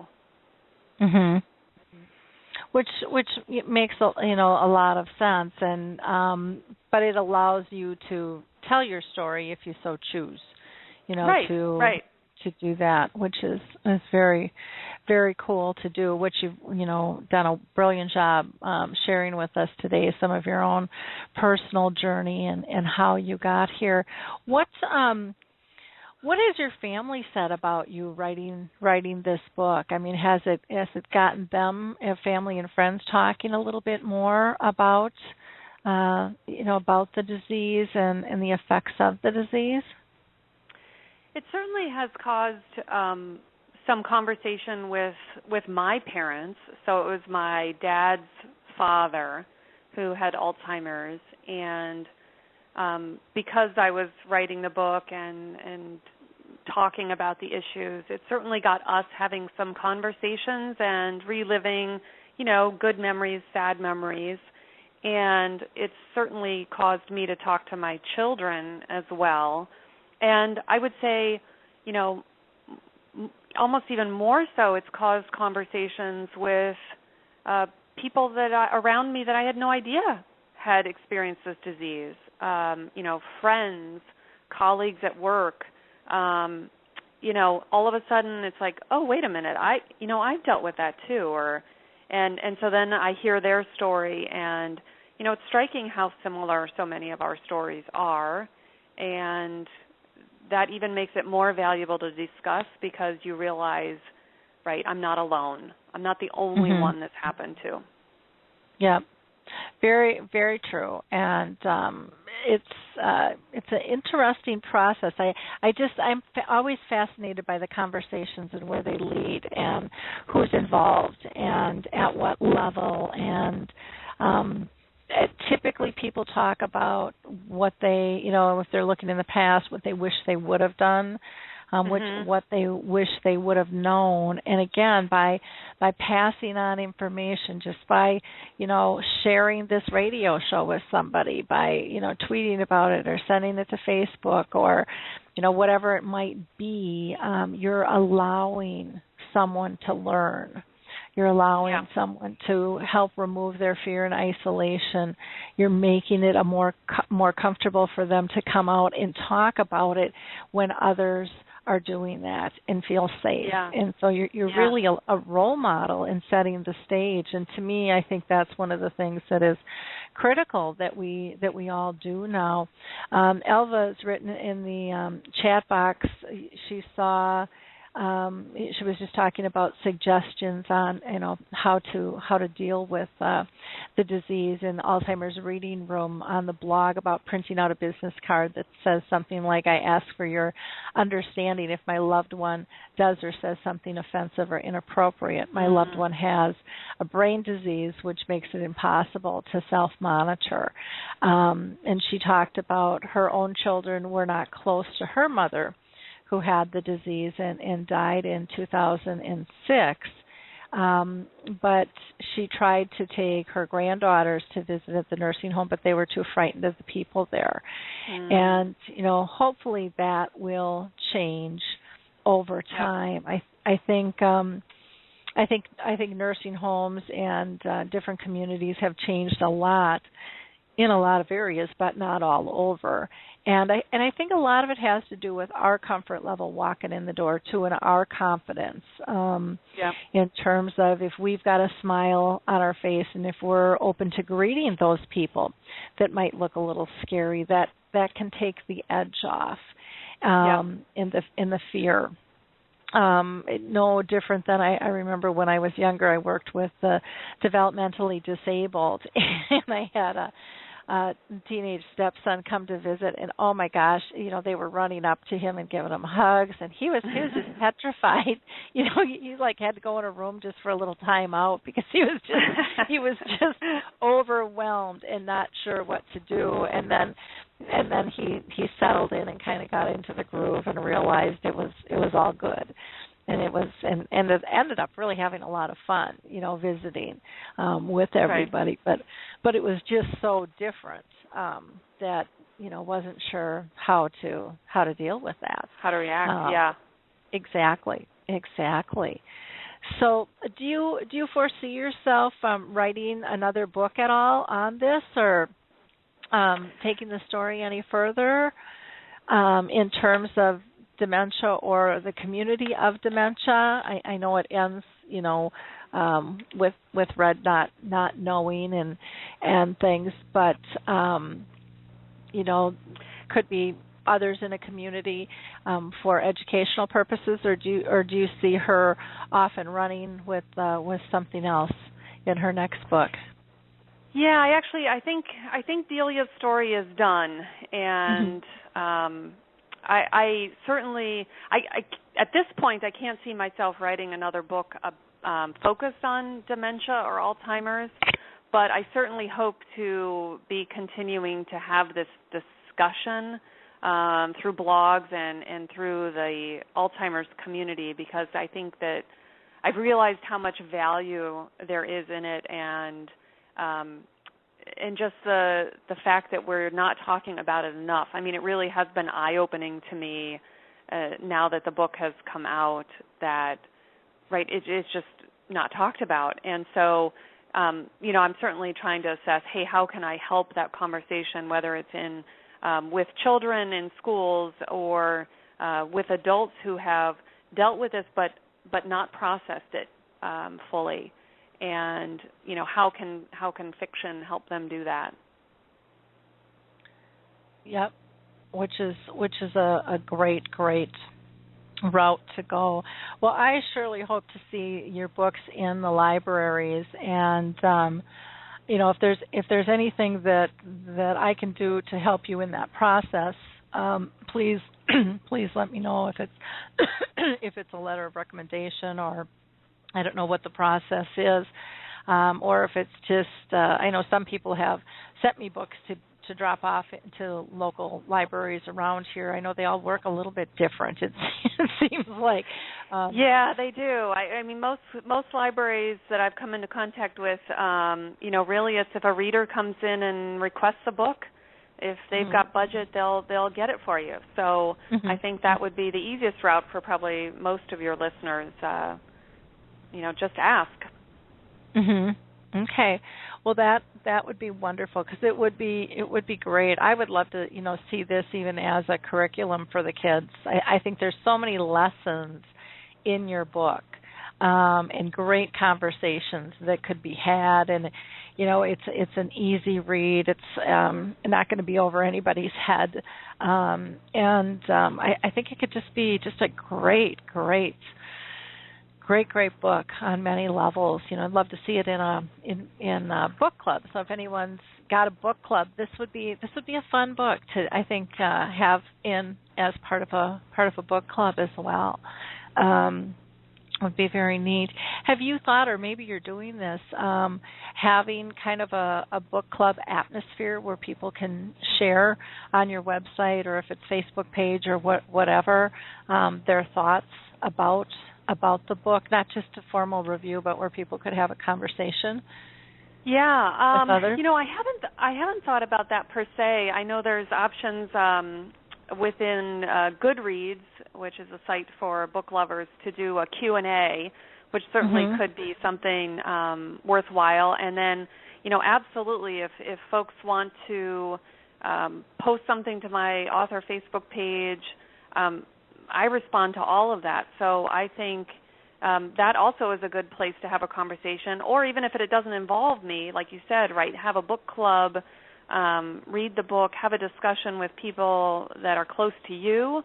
Which makes a lot of sense, and but it allows you to tell your story if you so choose. To do that, which is very, very cool to do, which you've, done a brilliant job sharing with us today, some of your own personal journey and how you got here. What has your family said about you writing this book? I mean, has it gotten them, family and friends, talking a little bit more about, about the disease and the effects of the disease? It certainly has caused some conversation with my parents. So it was my dad's father who had Alzheimer's, and because I was writing the book and talking about the issues, it certainly got us having some conversations and reliving, good memories, sad memories. And it's certainly caused me to talk to my children as well. And I would say, almost even more so, it's caused conversations with people around me that I had no idea had experienced this disease. Friends, colleagues at work, all of a sudden it's like, oh, wait a minute, I've dealt with that too, and so then I hear their story, and it's striking how similar so many of our stories are, and that even makes it more valuable to discuss because you realize, right, I'm not alone. I'm not the only one that's happened to. Yeah, very, very true. And it's an interesting process. I'm always fascinated by the conversations and where they lead and who's involved and at what level. And typically people talk about what they, if they're looking in the past, what they wish they would have done. What they wish they would have known, and again, by passing on information, just by sharing this radio show with somebody, by tweeting about it or sending it to Facebook or whatever it might be, you're allowing someone to learn. You're allowing someone to help remove their fear and isolation. You're making it more comfortable for them to come out and talk about it when others are doing that and feel safe. Yeah. And so you're really a role model in setting the stage. And to me, I think that's one of the things that is critical that we all do now. Elva's written in the chat box. She saw. She was just talking about suggestions on how to deal with the disease in Alzheimer's reading room on the blog about printing out a business card that says something like, I ask for your understanding if my loved one does or says something offensive or inappropriate. My loved one has a brain disease which makes it impossible to self-monitor. And she talked about her own children were not close to her mother, who had the disease and died in 2006. But she tried to take her granddaughters to visit at the nursing home, but they were too frightened of the people there. And, hopefully that will change over time. I think nursing homes and different communities have changed a lot in a lot of areas, but not all over. And I think a lot of it has to do with our comfort level walking in the door too, and our confidence in terms of if we've got a smile on our face and if we're open to greeting those people that might look a little scary, that can take the edge off in the fear. No different than I remember when I was younger. I worked with the developmentally disabled, and I had a teenage stepson come to visit, and oh my gosh, they were running up to him and giving him hugs, and he was just petrified. He like had to go in a room just for a little time out because he was just overwhelmed and not sure what to do. And then he settled in and kind of got into the groove and realized it was all good. And it ended up really having a lot of fun, visiting with everybody. Right. But it was just so different that wasn't sure how to deal with that. How to react? Exactly. So, do you foresee yourself writing another book at all on this, or taking the story any further in terms of dementia or the community of dementia? I know it ends, with Red not knowing and things, but could be others in a community for educational purposes, or do you see her off and running with something else in her next book? Yeah, I think Delia's story is done, and I certainly, at this point, I can't see myself writing another book focused on dementia or Alzheimer's, but I certainly hope to be continuing to have this discussion through blogs and through the Alzheimer's community, because I think that I've realized how much value there is in it, and just the fact that we're not talking about it enough. I mean, it really has been eye-opening to me now that the book has come out that, it's just not talked about. And so, I'm certainly trying to assess, hey, how can I help that conversation, whether it's in with children in schools or with adults who have dealt with this but not processed it fully. And how can fiction help them do that? Yep, which is a great route to go. Well, I surely hope to see your books in the libraries, and if there's anything that I can do to help you in that process, please let me know if it's a letter of recommendation, or I don't know what the process is, or if it's just I know some people have sent me books to drop off into local libraries around here. I know they all work a little bit different. It seems like. Yeah, they do. I mean, most libraries that I've come into contact with, really it's if a reader comes in and requests a book, if they've got budget, they'll get it for you. So I think that would be the easiest route for probably most of your listeners. Just ask. Okay. Well, that would be wonderful, because it would be great. I would love to see this even as a curriculum for the kids. I think there's so many lessons in your book, and great conversations that could be had, and it's an easy read. It's not going to be over anybody's head, and I think it could just be just a great book on many levels. I'd love to see it in a book club. So if anyone's got a book club, this would be a fun book to, I think, have in as part of a book club as well. Would be very neat. Have you thought, or maybe you're doing this, having kind of a book club atmosphere where people can share on your website, or if it's Facebook page or whatever, their thoughts about the book, not just a formal review, but where people could have a conversation? Yeah, with others? I haven't thought about that per se. I know there's options within Goodreads, which is a site for book lovers, to do a Q&A, which certainly could be something worthwhile. And then, absolutely, if folks want to post something to my author Facebook page, I respond to all of that. So I think that also is a good place to have a conversation, or even if it doesn't involve me, like you said, right, have a book club, read the book, have a discussion with people that are close to you,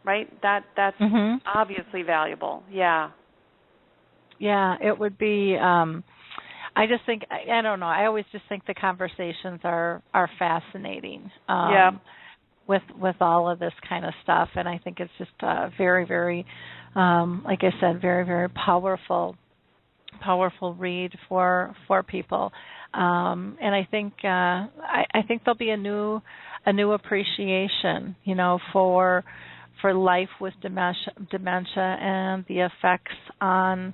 right? That's obviously valuable. Yeah. Yeah, it would be. I just think, I don't know, I always just think the conversations are fascinating. With all of this kind of stuff, and I think it's just very, very, like I said, very, very powerful read for people, and I think there'll be a new appreciation, for life with dementia and the effects on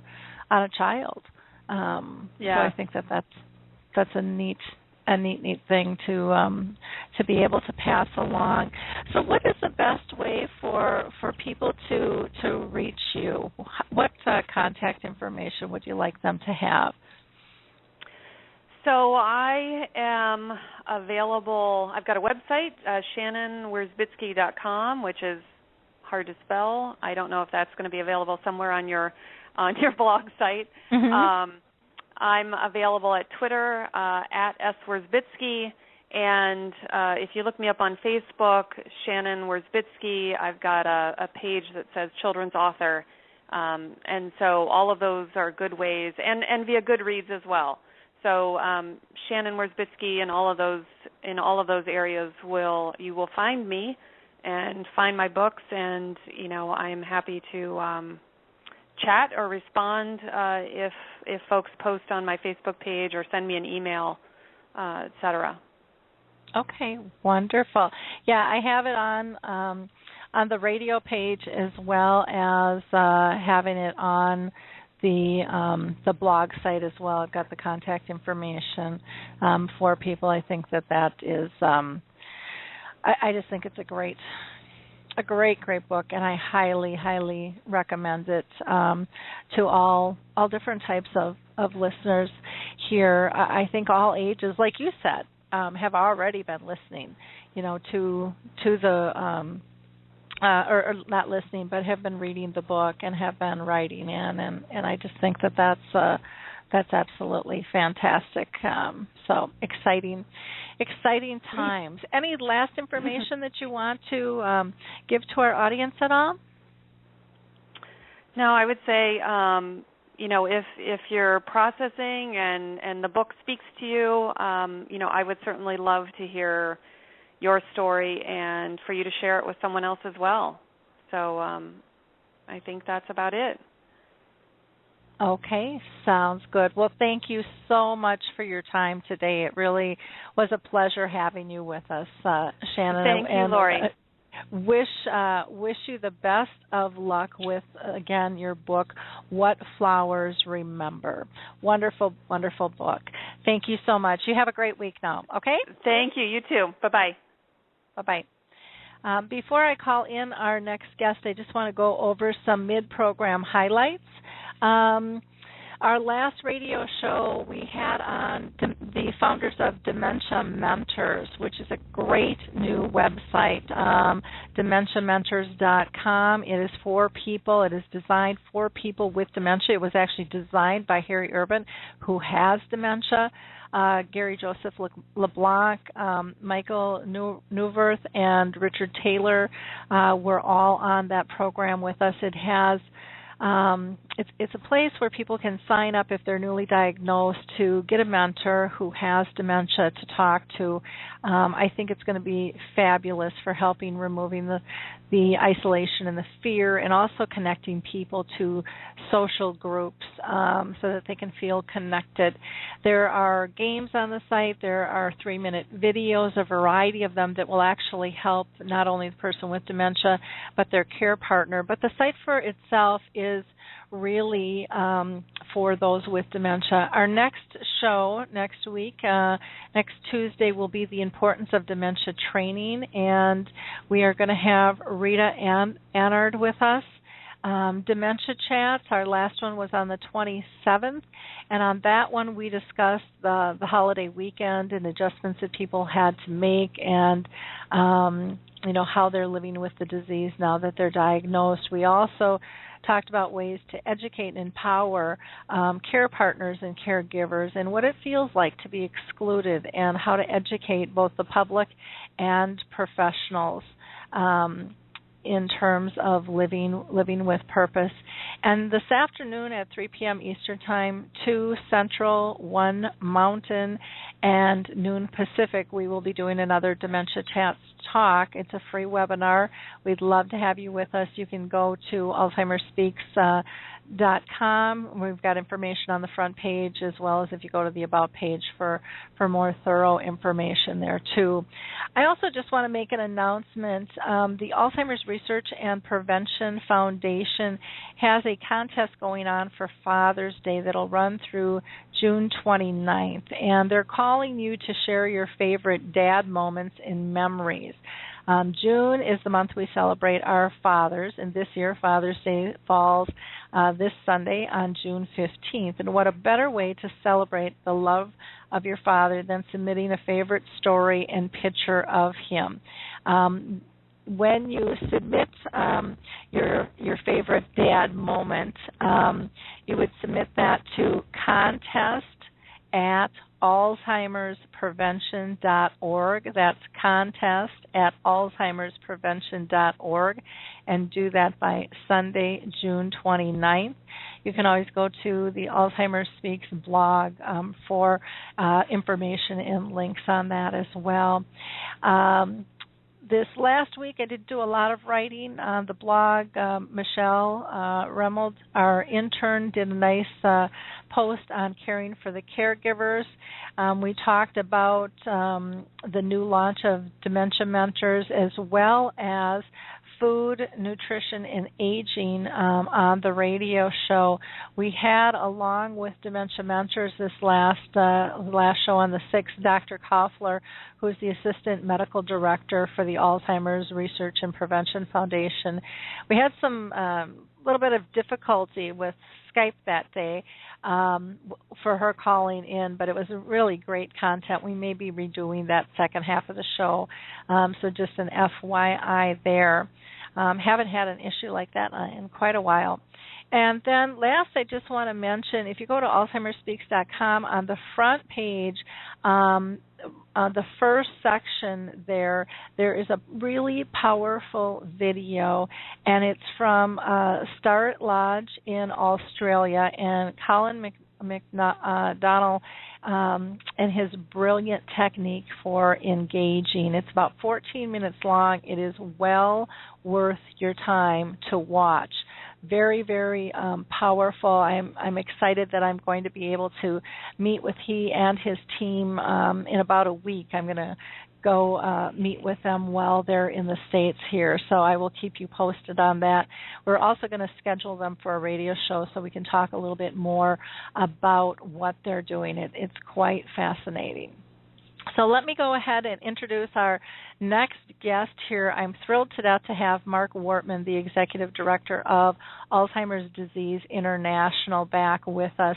a child. So I think that's a neat thing to be able to pass along. So what is the best way for people to reach you? What contact information would you like them to have? So I am available. I've got a website, shannonwiersbitzky.com, which is hard to spell. I don't know if that's going to be available somewhere on your blog site. I'm available at Twitter, at @swiersbitzky, and if you look me up on Facebook, Shannon Wiersbitzky, I've got a page that says Children's Author, and so all of those are good ways, and via Goodreads as well. So Shannon Wiersbitzky in all of those areas you will find me and find my books, and I'm happy to chat or respond if folks post on my Facebook page or send me an email, etc. Okay, wonderful. Yeah, I have it on the radio page as well as having it on the blog site as well. I've got the contact information for people. I think that is. I just think it's a great book, and I highly, highly recommend it to all different types of listeners here. I think all ages, like you said, have already been listening, to or not listening, but have been reading the book and have been writing in, and I just think that that's absolutely fantastic. So exciting times. Any last information that you want to give to our audience at all? No, I would say, if you're processing and the book speaks to you, I would certainly love to hear your story and for you to share it with someone else as well. So I think that's about it. Okay, sounds good. Well, thank you so much for your time today. It really was a pleasure having you with us, Shannon. Thank you, Lori. Wish you the best of luck with, again, your book, What Flowers Remember. Wonderful, wonderful book. Thank you so much. You have a great week now, okay? Thank you. You too. Bye-bye. Bye-bye. Before I call in our next guest, I just want to go over some mid-program highlights. Our last radio show, we had on the founders of Dementia Mentors, which is a great new website, dementiamentors.com. It is for people. It is designed for people with dementia. It was actually designed by Harry Urban, who has dementia. Gary Joseph LeBlanc, Michael Neuwirth, and Richard Taylor were all on that program with us. It has it's a place where people can sign up if they're newly diagnosed to get a mentor who has dementia to talk to. I think it's going to be fabulous for helping removing the isolation and the fear, and also connecting people to social groups so that they can feel connected. There are games on the site. There are 3-minute videos, a variety of them that will actually help not only the person with dementia but their care partner. But the site for itself is really for those with dementia. Our next show next week, next Tuesday, will be the importance of dementia training, and we are going to have Rita Annard with us. Dementia Chats, our last one was on the 27th, and on that one we discussed the holiday weekend and adjustments that people had to make, and how they're living with the disease now that they're diagnosed. We also talked about ways to educate and empower care partners and caregivers, and what it feels like to be excluded, and how to educate both the public and professionals in terms of living with purpose. And this afternoon at 3 p.m. Eastern Time, 2 Central, 1 Mountain, and noon Pacific, we will be doing another Dementia Chats Talk. It's a free webinar. We'd love to have you with us. You can go to AlzheimerSpeaks.com. We've got information on the front page, as well as if you go to the About page for more thorough information there, too. I also just want to make an announcement. The Alzheimer's Research and Prevention Foundation has a contest going on for Father's Day that'll run through June 29th, and they're calling you to share your favorite dad moments and memories. June is the month we celebrate our fathers, and this year Father's Day falls this Sunday on June 15th. And what a better way to celebrate the love of your father than submitting a favorite story and picture of him. When you submit your favorite dad moment, you would submit that to contest@alzheimersprevention.org. That's contest@alzheimersprevention.org, and do that by Sunday, June 29th. You can always go to the Alzheimer's Speaks blog for information and links on that as well. This last week I did do a lot of writing on the blog. Michelle Remold, our intern, did a nice post on caring for the caregivers. We talked about the new launch of Dementia Mentors, as well as food, nutrition, and aging on the radio show. We had, along with Dementia Mentors, this last show on the 6th, Dr. Koffler, who's the Assistant Medical Director for the Alzheimer's Research and Prevention Foundation. We had some little bit of difficulty with Skype that day for her calling in, but it was really great content. We may be redoing that second half of the show, so just an FYI there. Haven't had an issue like that in quite a while. And then last, I just want to mention, if you go to alzheimerspeaks.com, on the front page, the first section there is a really powerful video, and it's from Start Lodge in Australia, and Colin McDonnell and his brilliant technique for engaging. It's about 14 minutes long. It is well worth your time to watch. Very, very powerful. I'm excited that I'm going to be able to meet with he and his team in about a week. I'm going to go meet with them while they're in the States here, so I will keep you posted on that. We're also going to schedule them for a radio show so we can talk a little bit more about what they're doing. It's quite fascinating. So let me go ahead and introduce our next guest here. I'm thrilled to death to have Marc Wortmann, the Executive Director of Alzheimer's Disease International, back with us.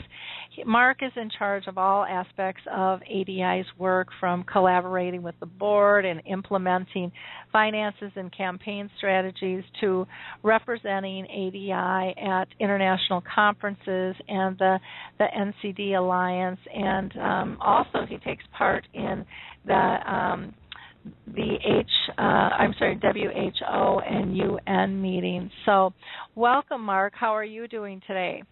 Marc is in charge of all aspects of ADI's work, from collaborating with the board and implementing finances and campaign strategies to representing ADI at international conferences and the NCD Alliance, and also he takes part in the WHO and UN meetings. So welcome, Marc. How are you doing today?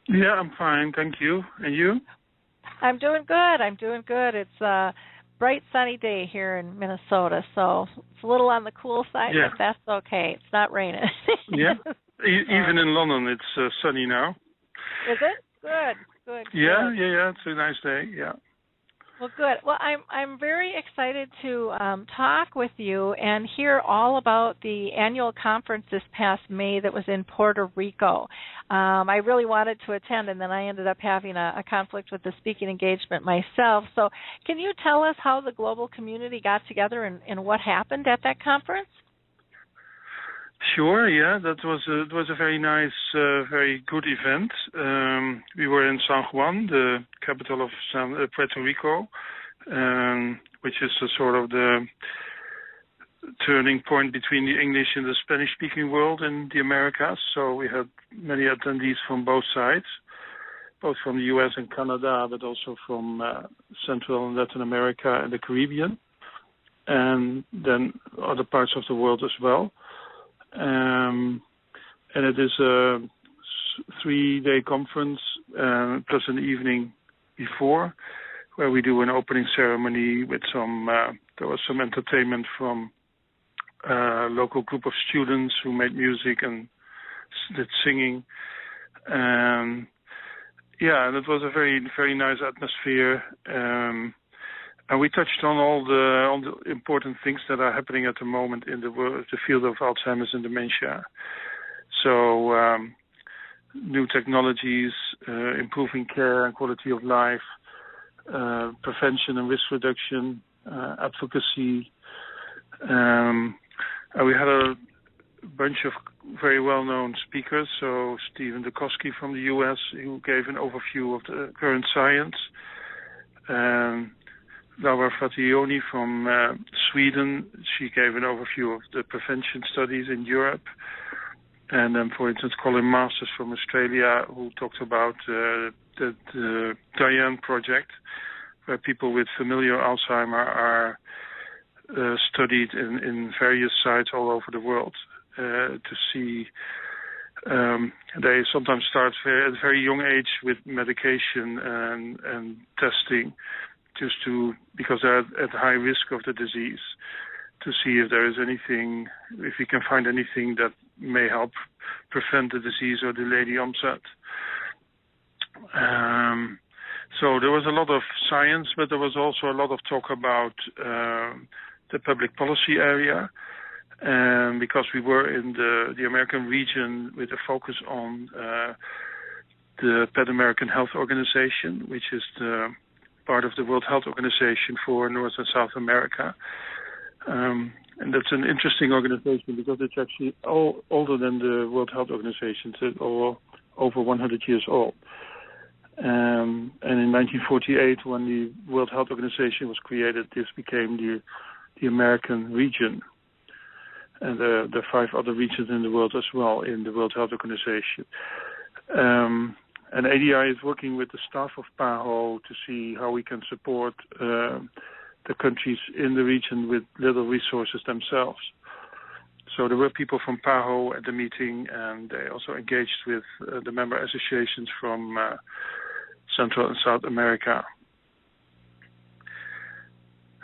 Yeah, I'm fine, thank you. And you? I'm doing good. It's a bright sunny day here in Minnesota, so it's a little on the cool side, yeah. but that's okay. It's not raining. Yeah, even in London it's sunny now. Is it? Good. Yeah, it's a nice day, yeah. Well, good. Well, I'm very excited to talk with you and hear all about the annual conference this past May that was in Puerto Rico. I really wanted to attend, and then I ended up having a conflict with the speaking engagement myself. So can you tell us how the global community got together and what happened at that conference? Sure, yeah. It was a very nice, very good event. We were in San Juan, the capital of Puerto Rico, which is sort of the turning point between the English and the Spanish-speaking world in the Americas. So we had many attendees from both sides, both from the U.S. and Canada, but also from Central and Latin America and the Caribbean, and then other parts of the world as well. And it is a 3-day conference plus an evening before, where we do an opening ceremony with there was some entertainment from a local group of students who made music and did singing. And it was a very, very nice atmosphere. And we touched on all the important things that are happening at the moment in the field of Alzheimer's and dementia. So new technologies, improving care and quality of life, prevention and risk reduction, advocacy. And we had a bunch of very well-known speakers. So Stephen Dukowski from the U.S., who gave an overview of the current science. Laura Fattioni from Sweden, she gave an overview of the prevention studies in Europe. And then, for instance, Colin Masters from Australia, who talked about the Diane project, where people with familiar Alzheimer are studied in various sites all over the world to see. They sometimes start at a very young age with medication and testing, because they're at high risk of the disease, to see if there is anything, if we can find anything that may help prevent the disease or delay the onset. So there was a lot of science, but there was also a lot of talk about the public policy area, because we were in the American region with a focus on the Pan American Health Organization, which is the part of the World Health Organization for North and South America. And that's an interesting organization because it's actually older than the World Health Organization. It's over 100 years old. And in 1948, when the World Health Organization was created, this became the American region. and there are 5 other regions in the world as well in the World Health Organization. And ADI is working with the staff of PAHO to see how we can support the countries in the region with little resources themselves. So there were people from PAHO at the meeting, and they also engaged with the member associations from Central and South America.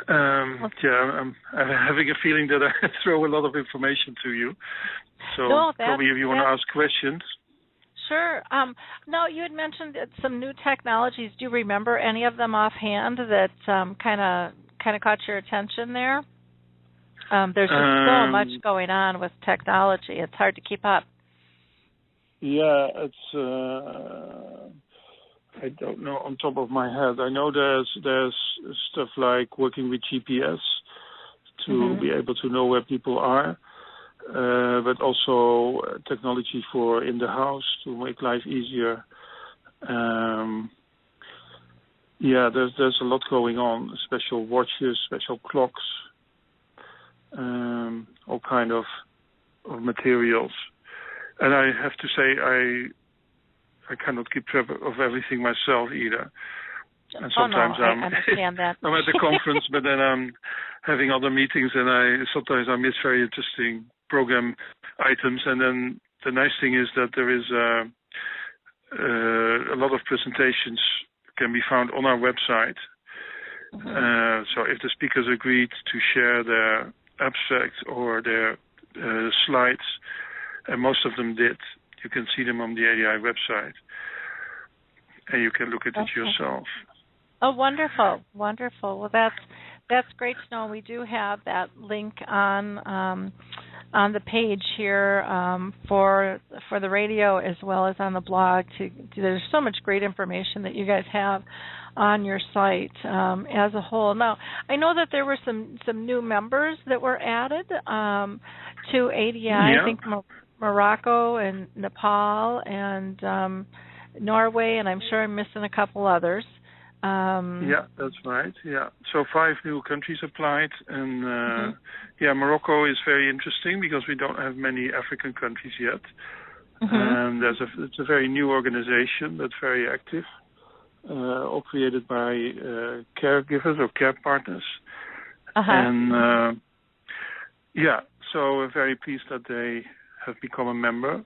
I'm having a feeling that I throw a lot of information to you. So probably if you want to ask questions. Sure. No, you had mentioned some new technologies. Do you remember any of them offhand that kind of caught your attention there? There's just so much going on with technology. It's hard to keep up. Yeah, it's. I don't know on top of my head. I know there's stuff like working with GPS to be able to know where people are. But also technology for in the house to make life easier. There's a lot going on. Special watches, special clocks, all kind of materials. And I have to say, I cannot keep track of everything myself either. And sometimes I understand that. I'm at the conference, but then I'm having other meetings, and sometimes I miss very interesting program items. And then the nice thing is that there is a lot of presentations can be found on our website. So if the speakers agreed to share their abstract or their slides, and most of them did, you can see them on the ADI website, and you can look at it yourself. Oh, wonderful, wonderful. Well, that's great to know. We do have that link on the page here for the radio as well as on the blog. There's so much great information that you guys have on your site as a whole. Now, I know that there were some new members that were added to ADI. Yeah. I think Morocco and Nepal and Norway, and I'm sure I'm missing a couple others. Yeah, that's right. Yeah, so 5 new countries applied, and Morocco is very interesting because we don't have many African countries yet, and it's a very new organization that's very active, all created by caregivers or care partners, and so we're very pleased that they have become a member.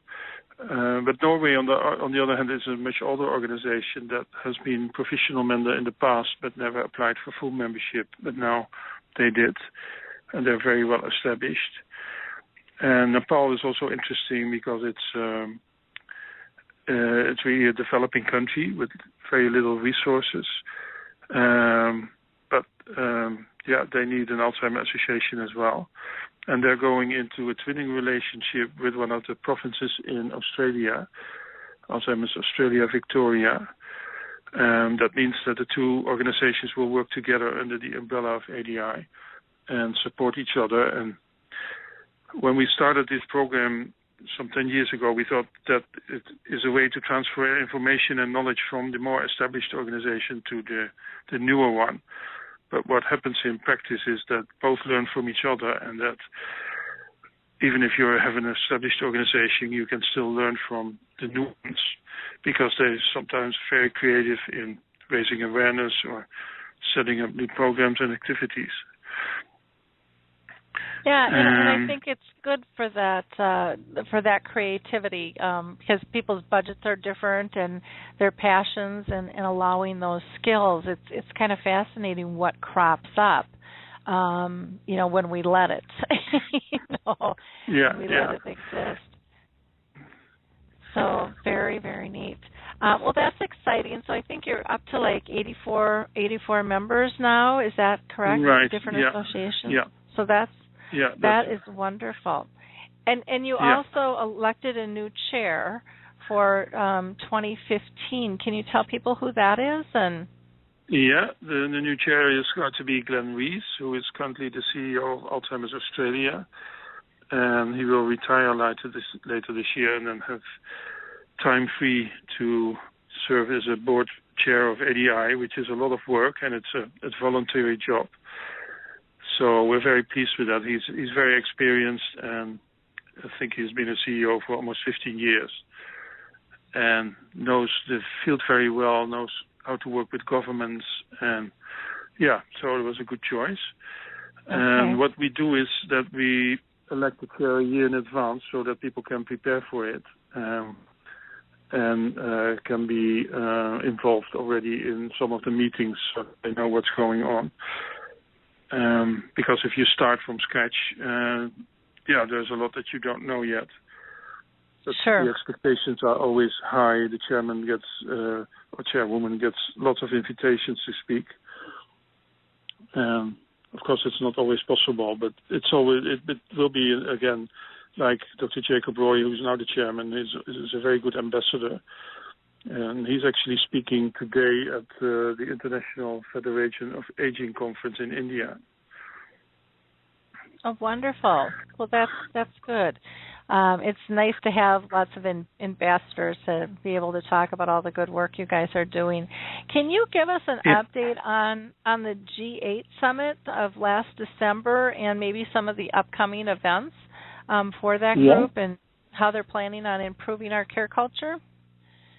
But Norway, on the other hand, is a much older organization that has been professional member in the past, but never applied for full membership. But now they did, and they're very well established. And Nepal is also interesting because it's really a developing country with very little resources. But they need an Alzheimer association as well. And they're going into a twinning relationship with one of the provinces in Australia, Alzheimer's Australia, Victoria. That means that the 2 organizations will work together under the umbrella of ADI and support each other. And when we started this program some 10 years ago, we thought that it is a way to transfer information and knowledge from the more established organization to the newer one. But what happens in practice is that both learn from each other, and that even if you have an established organization, you can still learn from the new ones because they're sometimes very creative in raising awareness or setting up new programs and activities. Yeah, and I think it's good for that creativity because people's budgets are different and their passions and allowing those skills. It's kind of fascinating what crops up, when we let it. Let it exist. So very, very neat. Well, that's exciting. So I think you're up to like 84 members now. Is that correct? Right. Different associations. Yeah. So that is wonderful. And you also elected a new chair for 2015. Can you tell people who that is? The new chair is going to be Glenn Rees, who is currently the CEO of Alzheimer's Australia, and he will retire later this year and then have time free to serve as a board chair of ADI, which is a lot of work and it's a voluntary job. So we're very pleased with that. He's very experienced, and I think he's been a CEO for almost 15 years and knows the field very well, knows how to work with governments, and so it was a good choice. Okay. And what we do is that we elect the chair a year in advance so that people can prepare for it and can be involved already in some of the meetings so they know what's going on. Because if you start from scratch, there's a lot that you don't know yet. But sure. The expectations are always high. The chairman gets, or chairwoman gets lots of invitations to speak. Of course, it's not always possible, but it will be, again, like Dr. Jacob Roy, who's now the chairman, is a very good ambassador. And he's actually speaking today at the International Federation of Aging Conference in India. Oh, wonderful. Well, that's good. It's nice to have lots of ambassadors to be able to talk about all the good work you guys are doing. Can you give us an update on the G8 summit of last December and maybe some of the upcoming events for that group and how they're planning on improving our care culture?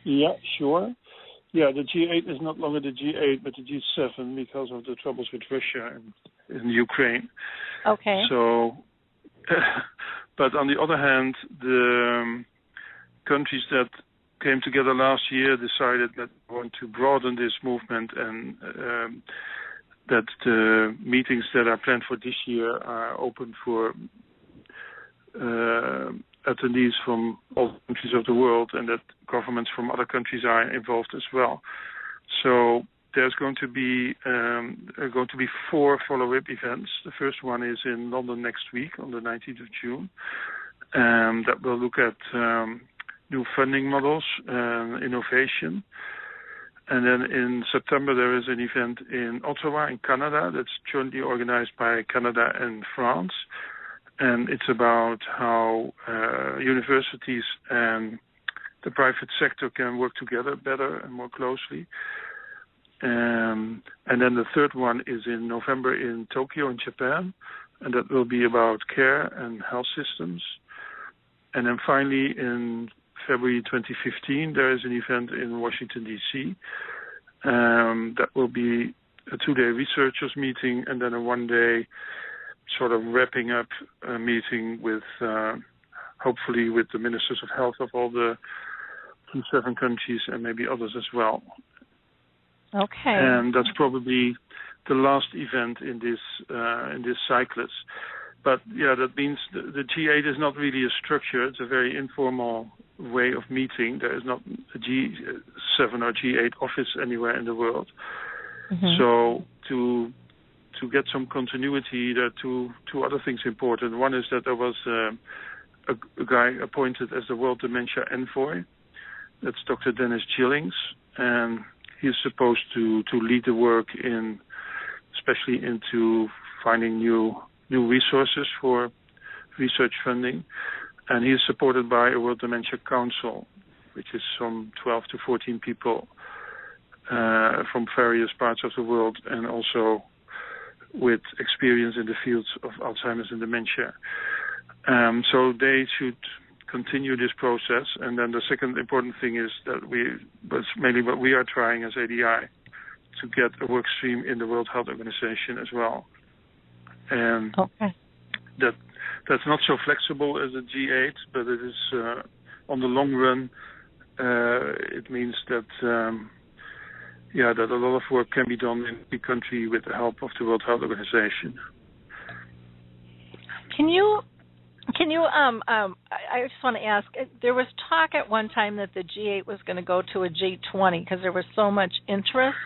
Yeah, sure. Yeah, the G8 is not longer the G8, but the G7 because of the troubles with Russia and in Ukraine. Okay. So, but on the other hand, the countries that came together last year decided that they want to broaden this movement and that the meetings that are planned for this year are open for attendees from all countries of the world, and that governments from other countries are involved as well. So there's going to be 4 follow-up events. The first one is in London next week on the 19th of June, that will look at new funding models and innovation. And then in September there is an event in Ottawa in Canada that's jointly organized by Canada and France. And it's about how universities and the private sector can work together better and more closely. And then the third one is in November in Tokyo in Japan, and that will be about care and health systems. And then finally in February 2015 there is an event in Washington, D.C. That will be a 2-day researchers meeting and then a 1-day sort of wrapping up meeting with hopefully with the ministers of health of all the 7 countries and maybe others as well. Okay. And that's probably the last event in this cyclus. But that means the G8 is not really a structure. It's a very informal way of meeting. There is not a G7 or G8 office anywhere in the world. Mm-hmm. So to get some continuity, there are two other things important. One is that there was a guy appointed as the World Dementia Envoy. That's Dr. Dennis Gillings, and he's supposed to lead the work especially into finding new resources for research funding. And he is supported by a World Dementia Council, which is some 12 to 14 people from various parts of the world, and also with experience in the fields of Alzheimer's and dementia. So they should continue this process. And then the second important thing is that that's mainly what we are trying as ADI, to get a work stream in the World Health Organization as well. And that's not so flexible as a G8, but it is on the long run, it means that that a lot of work can be done in the country with the help of the World Health Organization. Can you I just want to ask, there was talk at one time that the G8 was going to go to a G20 because there was so much interest.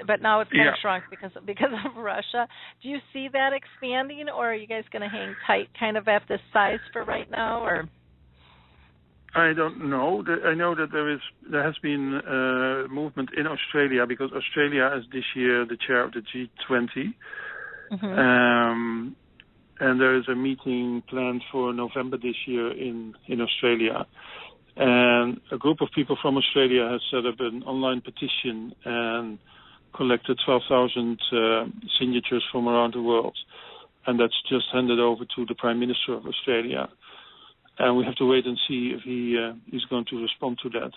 But now it's kind of shrunk because of Russia. Do you see that expanding, or are you guys going to hang tight kind of at this size for right now, or? I don't know. I know that there has been movement in Australia, because Australia is this year the chair of the G20. Mm-hmm. And there is a meeting planned for November this year in Australia. And a group of people from Australia has set up an online petition and collected 12,000 signatures from around the world, and that's just handed over to the Prime Minister of Australia. And we have to wait and see if he's going to respond to that.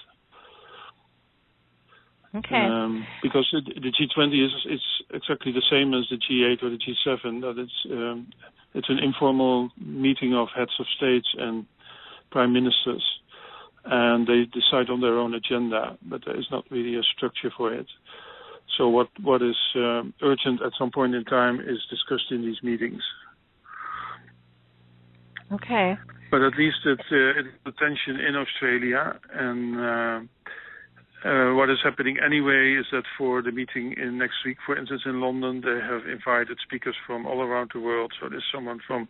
Okay. Because the G20 is exactly the same as the G8 or the G7. That it's an informal meeting of heads of states and prime ministers, and they decide on their own agenda, but there is not really a structure for it. So what is urgent at some point in time is discussed in these meetings. Okay. But at least it's attention in Australia, and what is happening anyway is that for the meeting in next week, for instance, in London, they have invited speakers from all around the world. So there's someone from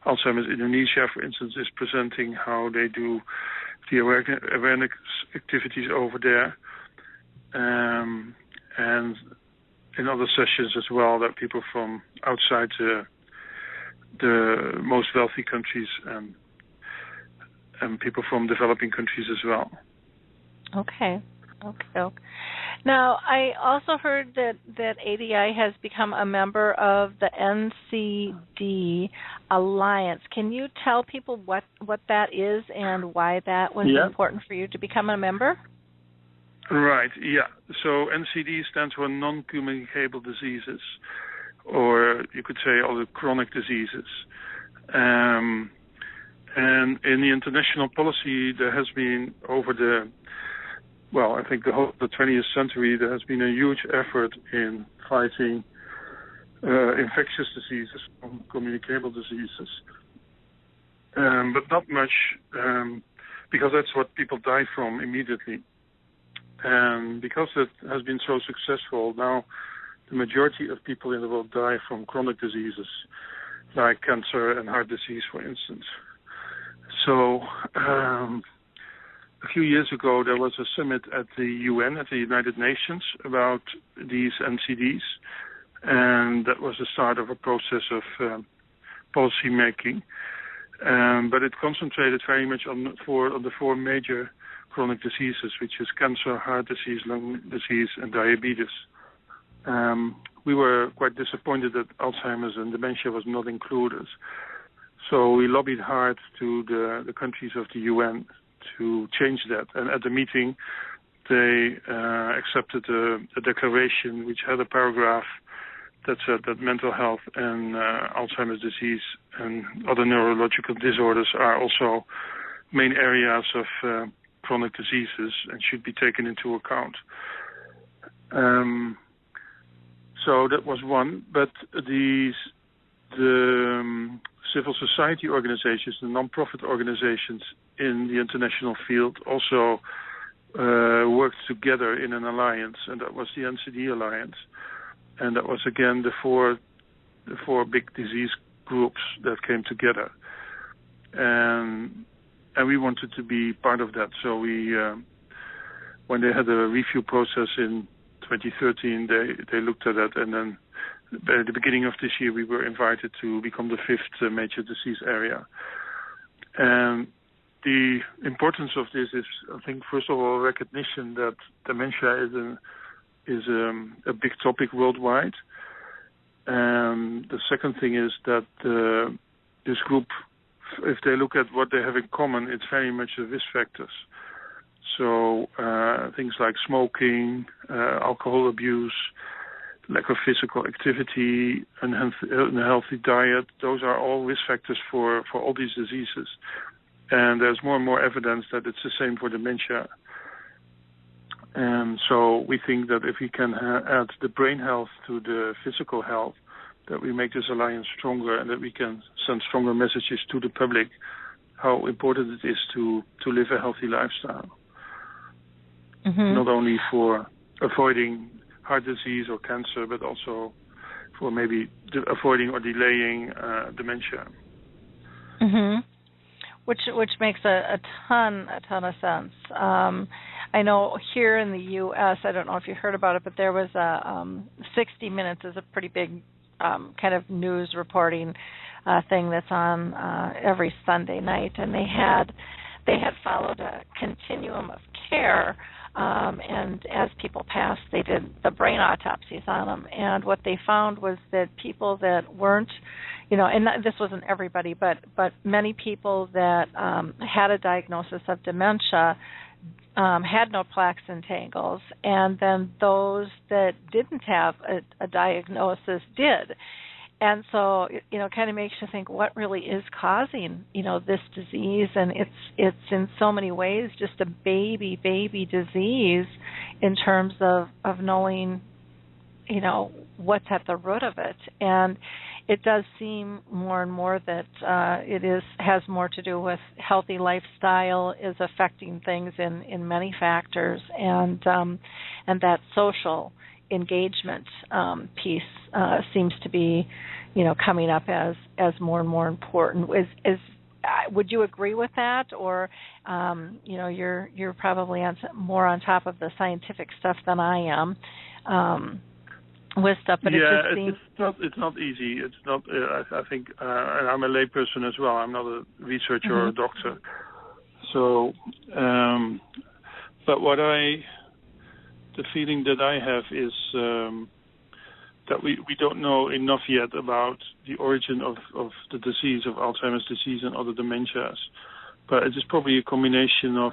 Alzheimer's Indonesia, for instance, is presenting how they do the awareness activities over there. And in other sessions as well, that people from outside the most wealthy countries and people from developing countries as well. Okay. Now, I also heard that ADI has become a member of the NCD Alliance. Can you tell people what that is and why that was important for you to become a member? Right, yeah. So NCD stands for non-communicable diseases, or you could say all the chronic diseases. And in the international policy, there has been I think the whole of the 20th century, there has been a huge effort in fighting infectious diseases, communicable diseases. But not much, because that's what people die from immediately. And because it has been so successful, now the majority of people in the world die from chronic diseases, like cancer and heart disease, for instance. So a few years ago, there was a summit at the UN, at the United Nations, about these NCDs, and that was the start of a process of policy making. But it concentrated very much on the four major chronic diseases, which is cancer, heart disease, lung disease, and diabetes. We were quite disappointed that Alzheimer's and dementia was not included. So we lobbied hard to the countries of the UN to change that. And at the meeting, they accepted a declaration which had a paragraph that said that mental health and Alzheimer's disease and other neurological disorders are also main areas of chronic diseases and should be taken into account. So that was one. But the civil society organizations, the non-profit organizations in the international field also worked together in an alliance, and that was the NCD Alliance. And that was, again, the four big disease groups that came together. And we wanted to be part of that. So we, when they had a review process in 2013, they looked at that, and then at the beginning of this year, we were invited to become the fifth major disease area. And the importance of this is, I think, first of all, recognition that dementia is a big topic worldwide. And the second thing is that this group, if they look at what they have in common, it's very much the risk factors. So things like smoking, alcohol abuse, lack of physical activity, unhealthy diet, those are all risk factors for all these diseases. And there's more and more evidence that it's the same for dementia. And so we think that if we can add the brain health to the physical health, that we make this alliance stronger and that we can send stronger messages to the public how important it is to live a healthy lifestyle. Mm-hmm. Not only for avoiding heart disease or cancer, but also for maybe avoiding or delaying dementia. Mm-hmm. Which makes a ton of sense. I know here in the U.S., I don't know if you heard about it, but there was a 60 Minutes is a pretty big kind of news reporting thing that's on every Sunday night, and they had followed a continuum of care and as people passed, they did the brain autopsies on them. And what they found was that people that weren't, and this wasn't everybody, but many people that had a diagnosis of dementia had no plaques and tangles, and then those that didn't have a diagnosis did. And so, it kind of makes you think, what really is causing, this disease? And it's in so many ways just a baby disease in terms of knowing, what's at the root of it. And it does seem more and more that has more to do with healthy lifestyle is affecting things in many factors, and that social engagement piece seems to be, coming up as more and more important. Would you agree with that, or you're probably more on top of the scientific stuff than I am with stuff, but it just seems it's not easy. It's not. I think, and I'm a layperson as well. I'm not a researcher or a doctor. So, but the feeling that I have is that we don't know enough yet about the origin of the disease, of Alzheimer's disease and other dementias. But it is probably a combination of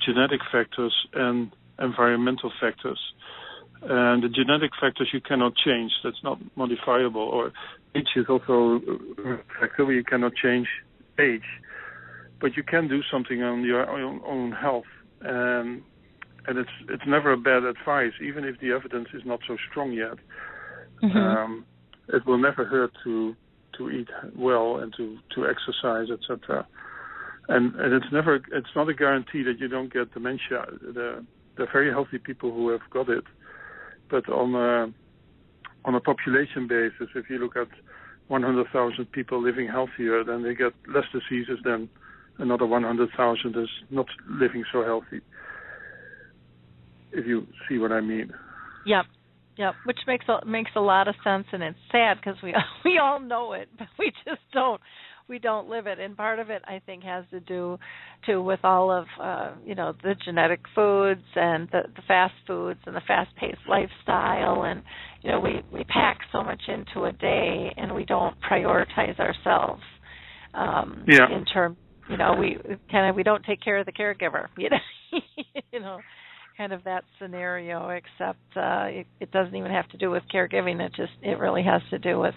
genetic factors and environmental factors. And the genetic factors you cannot change. That's not modifiable. Or age is also a factor where you cannot change age. But you can do something on your own health. And it's never a bad advice, even if the evidence is not so strong yet. It will never hurt to eat well and to exercise, etc. And it's not a guarantee that you don't get dementia. They're very healthy people who have got it, but on a population basis, if you look at 100,000 people living healthier, then they get less diseases than another 100,000 is not living so healthy. If you see what I mean. Yep, which makes a lot of sense, and it's sad because we all know it, but we just don't live it. And part of it, I think, has to do with all of the genetic foods and the fast foods and the fast-paced lifestyle, and we pack so much into a day, and we don't prioritize ourselves. In terms, we don't take care of the caregiver. Kind of that scenario, except it doesn't even have to do with caregiving. It really has to do with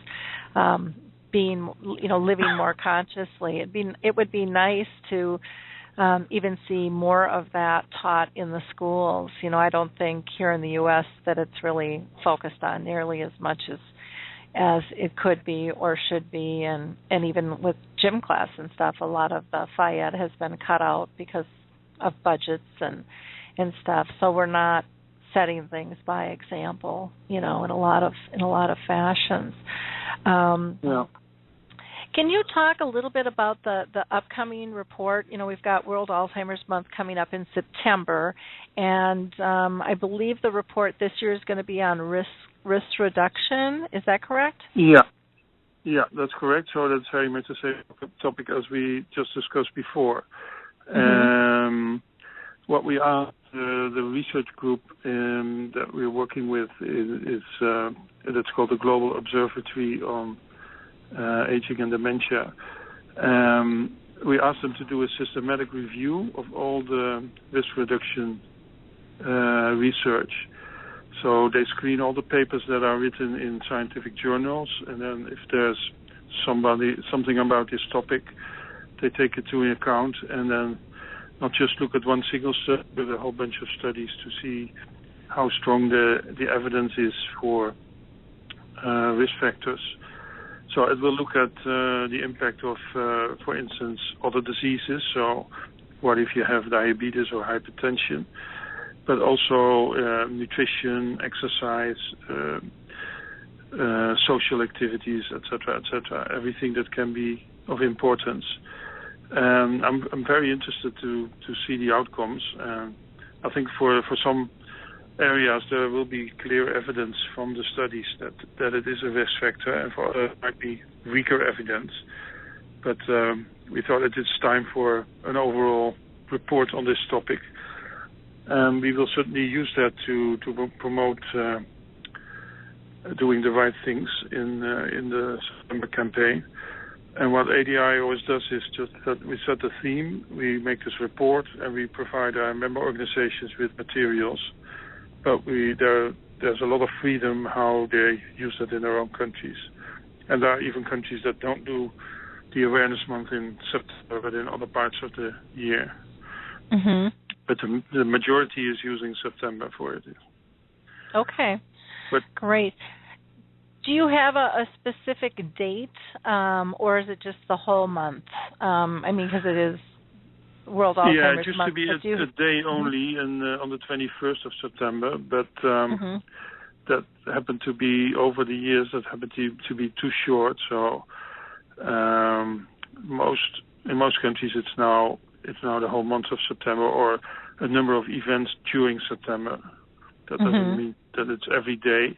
being, living more consciously. It would be nice to even see more of that taught in the schools. I don't think here in the U.S. that it's really focused on nearly as much as it could be or should be, and even with gym class and stuff, a lot of the phy-ed has been cut out because of budgets and stuff. So we're not setting things by example, in a lot of fashions. Can you talk a little bit about the upcoming report? We've got World Alzheimer's Month coming up in September, and I believe the report this year is going to be on risk reduction. Is that correct? Yeah, that's correct. So that's very much the same topic as we just discussed before. What we asked the research group that we're working with is that's called the Global Observatory on Aging and Dementia. We asked them to do a systematic review of all the risk reduction research. So they screen all the papers that are written in scientific journals, and then if there's something about this topic, they take it into account, and then not just look at one single study, but a whole bunch of studies to see how strong the evidence is for risk factors. So it will look at the impact of, for instance, other diseases. So what if you have diabetes or hypertension? But also nutrition, exercise, social activities, etc., everything that can be of importance. I'm very interested to see the outcomes. I think for some areas there will be clear evidence from the studies that it is a risk factor, and for others it might be weaker evidence. But we thought it is time for an overall report on this topic. We will certainly use that to promote doing the right things in the September campaign. And what ADI always does is just that we set a theme, we make this report, and we provide our member organizations with materials. But there's a lot of freedom how they use it in their own countries. And there are even countries that don't do the awareness month in September, but in other parts of the year. Mm-hmm. But the majority is using September for it. Okay. Great. Do you have a specific date, or is it just the whole month? Because it is World Alzheimer's Month. Yeah, it used to be a day only on the 21st of September, but that happened to be, over the years, that happened to be too short. So in most countries it's now the whole month of September, or a number of events during September. That doesn't mean that it's every day,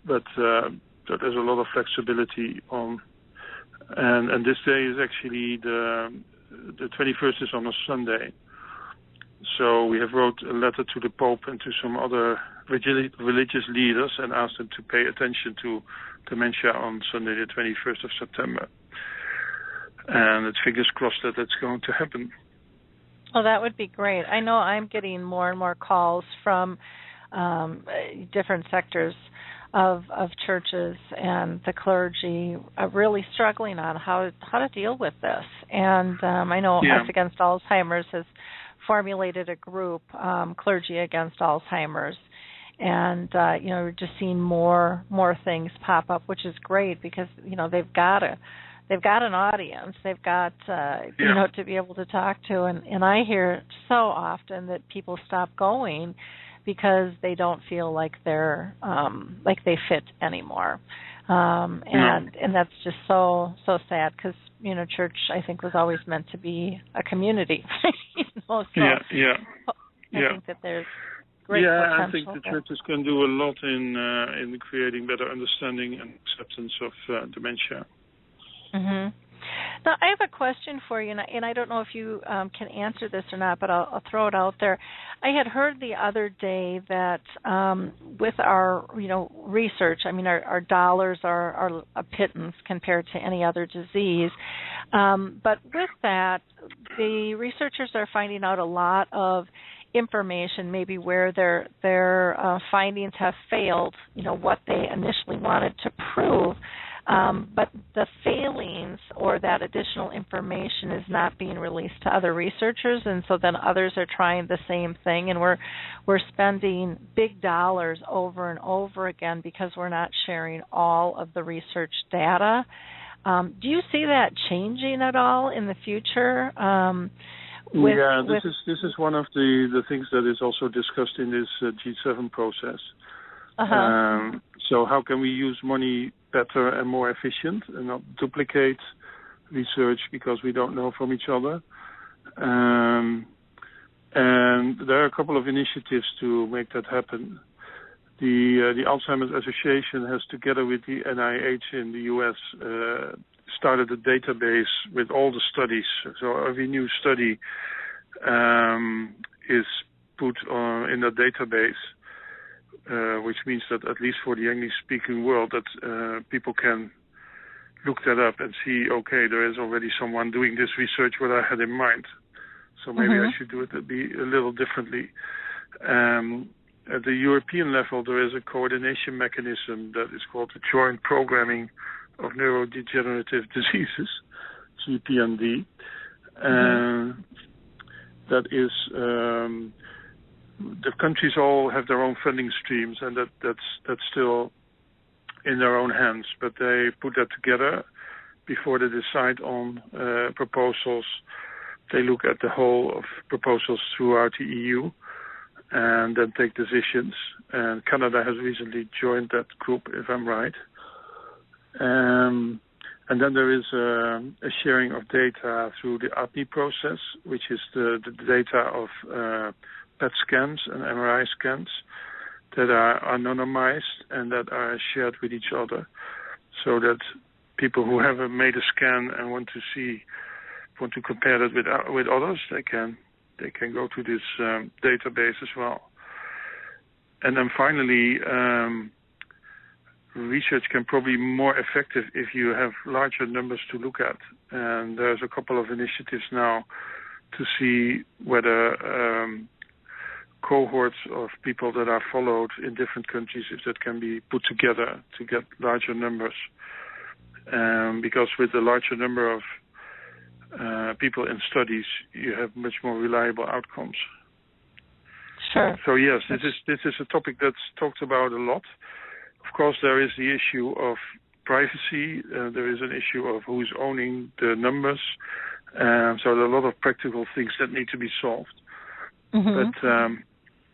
but there's a lot of flexibility on. And this day is actually the 21st is on a Sunday. So we have wrote a letter to the Pope and to some other religious leaders and asked them to pay attention to dementia on Sunday, the 21st of September. And it's fingers crossed that that's going to happen. Oh, that would be great. I know I'm getting more and more calls from different sectors of churches and the clergy really struggling on how to deal with this. And I know Us Against Alzheimer's has formulated a group, Clergy Against Alzheimer's, and we're just seeing more things pop up, which is great because they've got an audience, they've got to be able to talk to, and I hear so often that people stop going because they don't feel like they're like they fit anymore, and that's just so sad because church, I think, was always meant to be a community. I think that there's great potential. I think the churches can do a lot in creating better understanding and acceptance of dementia. Mm-hmm. Now, I have a question for you, and I don't know if you can answer this or not, but I'll throw it out there. I had heard the other day that with our research, our dollars are a pittance compared to any other disease, but with that, the researchers are finding out a lot of information, maybe where their findings have failed, what they initially wanted to prove. But the failings or that additional information is not being released to other researchers, and so then others are trying the same thing, and we're spending big dollars over and over again because we're not sharing all of the research data. Do you see that changing at all in the future? This is one of the things that is also discussed in this G7 process. So how can we use money better and more efficient and not duplicate research because we don't know from each other? And there are a couple of initiatives to make that happen. The Alzheimer's Association has, together with the NIH in the U.S., started a database with all the studies. So every new study is put in a database. Which means that at least for the English-speaking world, that people can look that up and see, okay, there is already someone doing this research what I had in mind. So maybe I should do it a little differently. At the European level, there is a coordination mechanism that is called the Joint Programming of Neurodegenerative Diseases, GPND. That is... the countries all have their own funding streams, and that's still in their own hands. But they put that together before they decide on proposals. They look at the whole of proposals throughout the EU and then take decisions. And Canada has recently joined that group, if I'm right. And then there is a sharing of data through the API process, which is the data of PET scans and MRI scans that are anonymized and that are shared with each other, so that people who have made a scan and want to compare that with others, they can they can go to this database as well. And then finally, research can probably be more effective if you have larger numbers to look at. And there's a couple of initiatives now to see whether cohorts of people that are followed in different countries, if that can be put together to get larger numbers. Because with a larger number of people in studies, you have much more reliable outcomes. Sure. So yes, this is a topic that's talked about a lot. Of course, there is the issue of privacy. There is an issue of who's owning the numbers. So there are a lot of practical things that need to be solved. Mm-hmm. But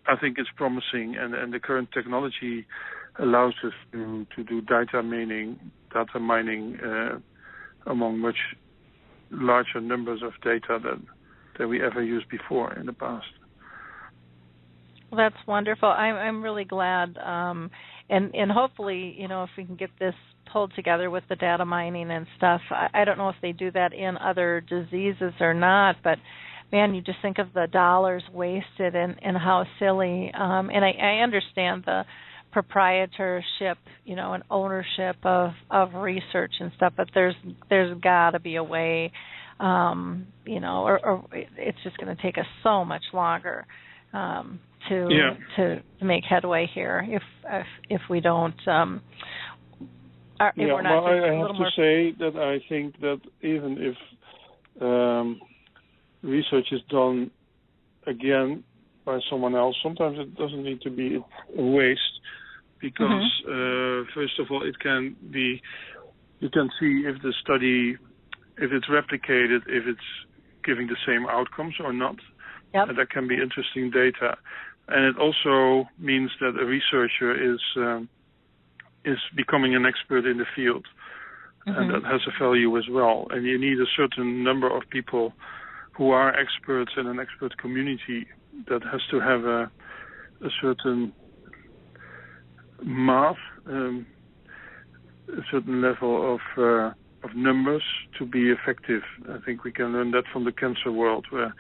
I think it's promising, and the current technology allows us to do data mining among much larger numbers of data than we ever used before in the past. Well, that's wonderful. I'm really glad, and hopefully, if we can get this pulled together with the data mining and stuff. I don't know if they do that in other diseases or not, but man, you just think of the dollars wasted and how silly. And I understand the proprietorship, and ownership of research and stuff, but there's got to be a way, or it's just going to take us so much longer to make headway here if we don't. If we're not I have to say that I think that even if research is done again by someone else, sometimes it doesn't need to be a waste, because first of all, it can be, you can see if the study, if it's replicated, if it's giving the same outcomes or not. Yep. And that can be interesting data. And it also means that a researcher is becoming an expert in the field, and that has a value as well. And you need a certain number of people who are experts in an expert community that has to have a certain mass, a certain level of numbers to be effective. I think we can learn that from the cancer world, where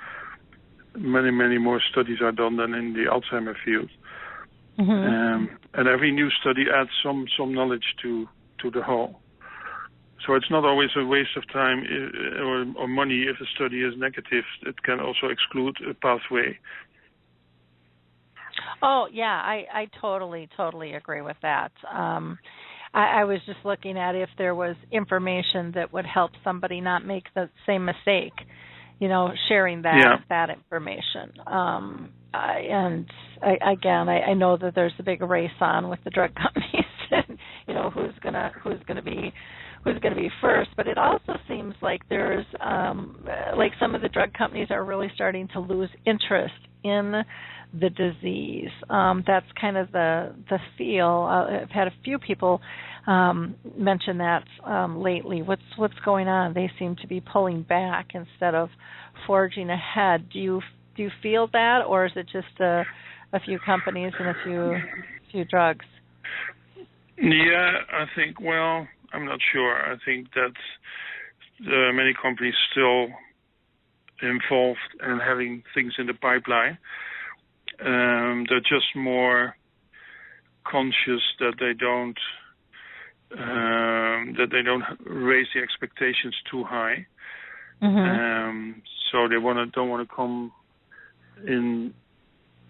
many, many more studies are done than in the Alzheimer field. And every new study adds some knowledge to the whole. So it's not always a waste of time or money if a study is negative. It can also exclude a pathway. Oh, yeah, I totally agree with that. I was just looking at if there was information that would help somebody not make the same mistake, sharing that information. I know that there's a big race on with the drug companies, and who's gonna be first. But it also seems like there's like some of the drug companies are really starting to lose interest in the disease. That's kind of the feel. I've had a few people mention that lately. What's going on? They seem to be pulling back instead of forging ahead. Do you feel that, or is it just a few companies and a few drugs? Yeah, I think. Well, I'm not sure. I think that many companies still involved in having things in the pipeline. They're just more conscious that they don't raise the expectations too high. So they don't want to come in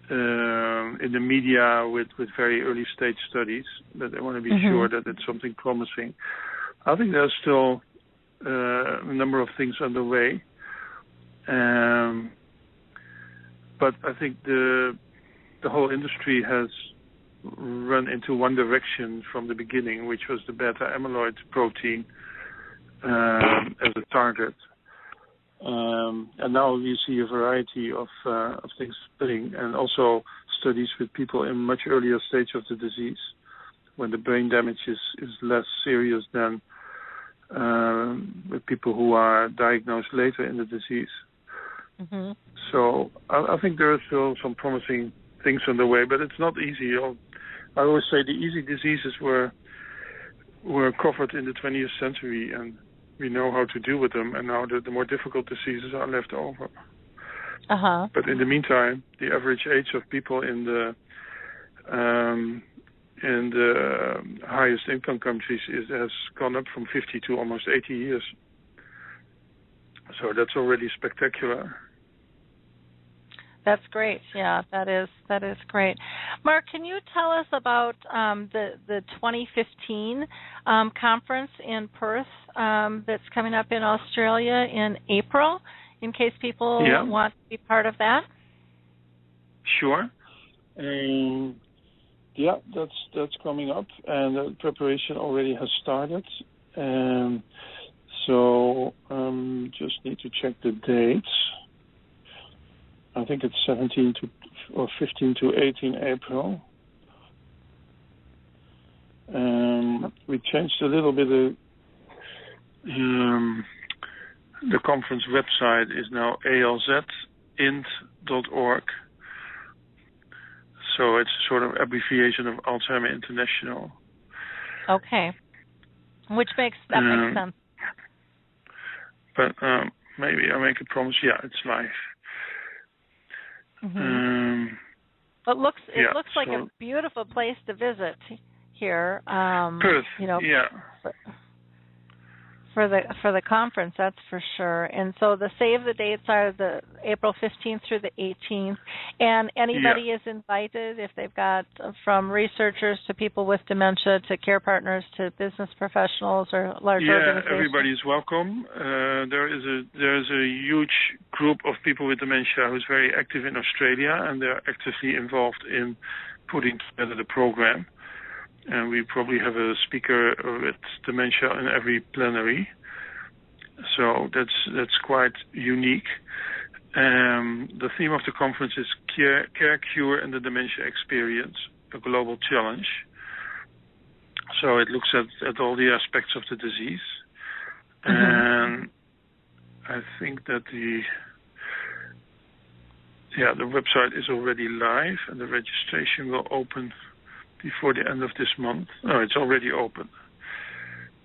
the media with very early stage studies, but they want to be sure that it's something promising. I think there's still a number of things underway, but I think the whole industry has run into one direction from the beginning, which was the beta amyloid protein as a target. And now you see a variety of things happening, and also studies with people in much earlier stage of the disease, when the brain damage is less serious than with people who are diagnosed later in the disease. So I think there are still some promising things on the way, but it's not easy. I always say the easy diseases were covered in the 20th century, and we know how to deal with them, and now the more difficult diseases are left over. But in the meantime, the average age of people in the highest income countries has gone up from 50 to almost 80 years. So that's already spectacular. That's great. Yeah, that is great. Marc, can you tell us about the 2015 conference in Perth that's coming up in Australia in April, in case people want to be part of that? Sure. That's coming up, and the preparation already has started. So just need to check the dates. I think it's 15 to 18 April. We changed a little bit. The conference website is now alzint.org. So it's sort of abbreviation of Alzheimer International. Okay. Makes sense. But maybe I make a promise. Yeah, it's live. It looks like a beautiful place to visit here. Perth. For the conference, that's for sure. And so the save the dates are the April 15th through the 18th. And anybody is invited, if they've got from researchers to people with dementia to care partners to business professionals or large organizations. Yeah, everybody is welcome. There is a huge group of people with dementia who's very active in Australia, and they're actively involved in putting together the program. And we probably have a speaker with dementia in every plenary, so that's quite unique. The theme of the conference is Care, Cure, and the Dementia Experience, a global challenge. So it looks at all the aspects of the disease. And I think that the website is already live, and the registration will open before the end of this month. No, it's already open.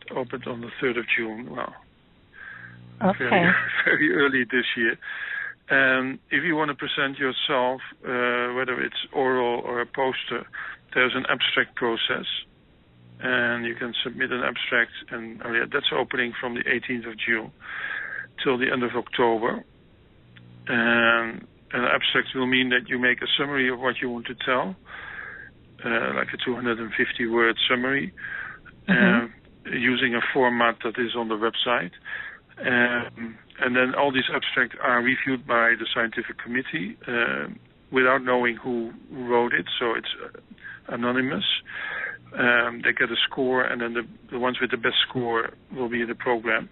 It opened on the 3rd of June. Wow. Okay. Very, very early this year. If you want to present yourself, whether it's oral or a poster, there's an abstract process. And you can submit an abstract, and that's opening from the 18th of June till the end of October. And an abstract will mean that you make a summary of what you want to tell, like a 250-word summary, using a format that is on the website. And then all these abstracts are reviewed by the scientific committee without knowing who wrote it, so it's anonymous. They get a score, and then the ones with the best score will be in the program.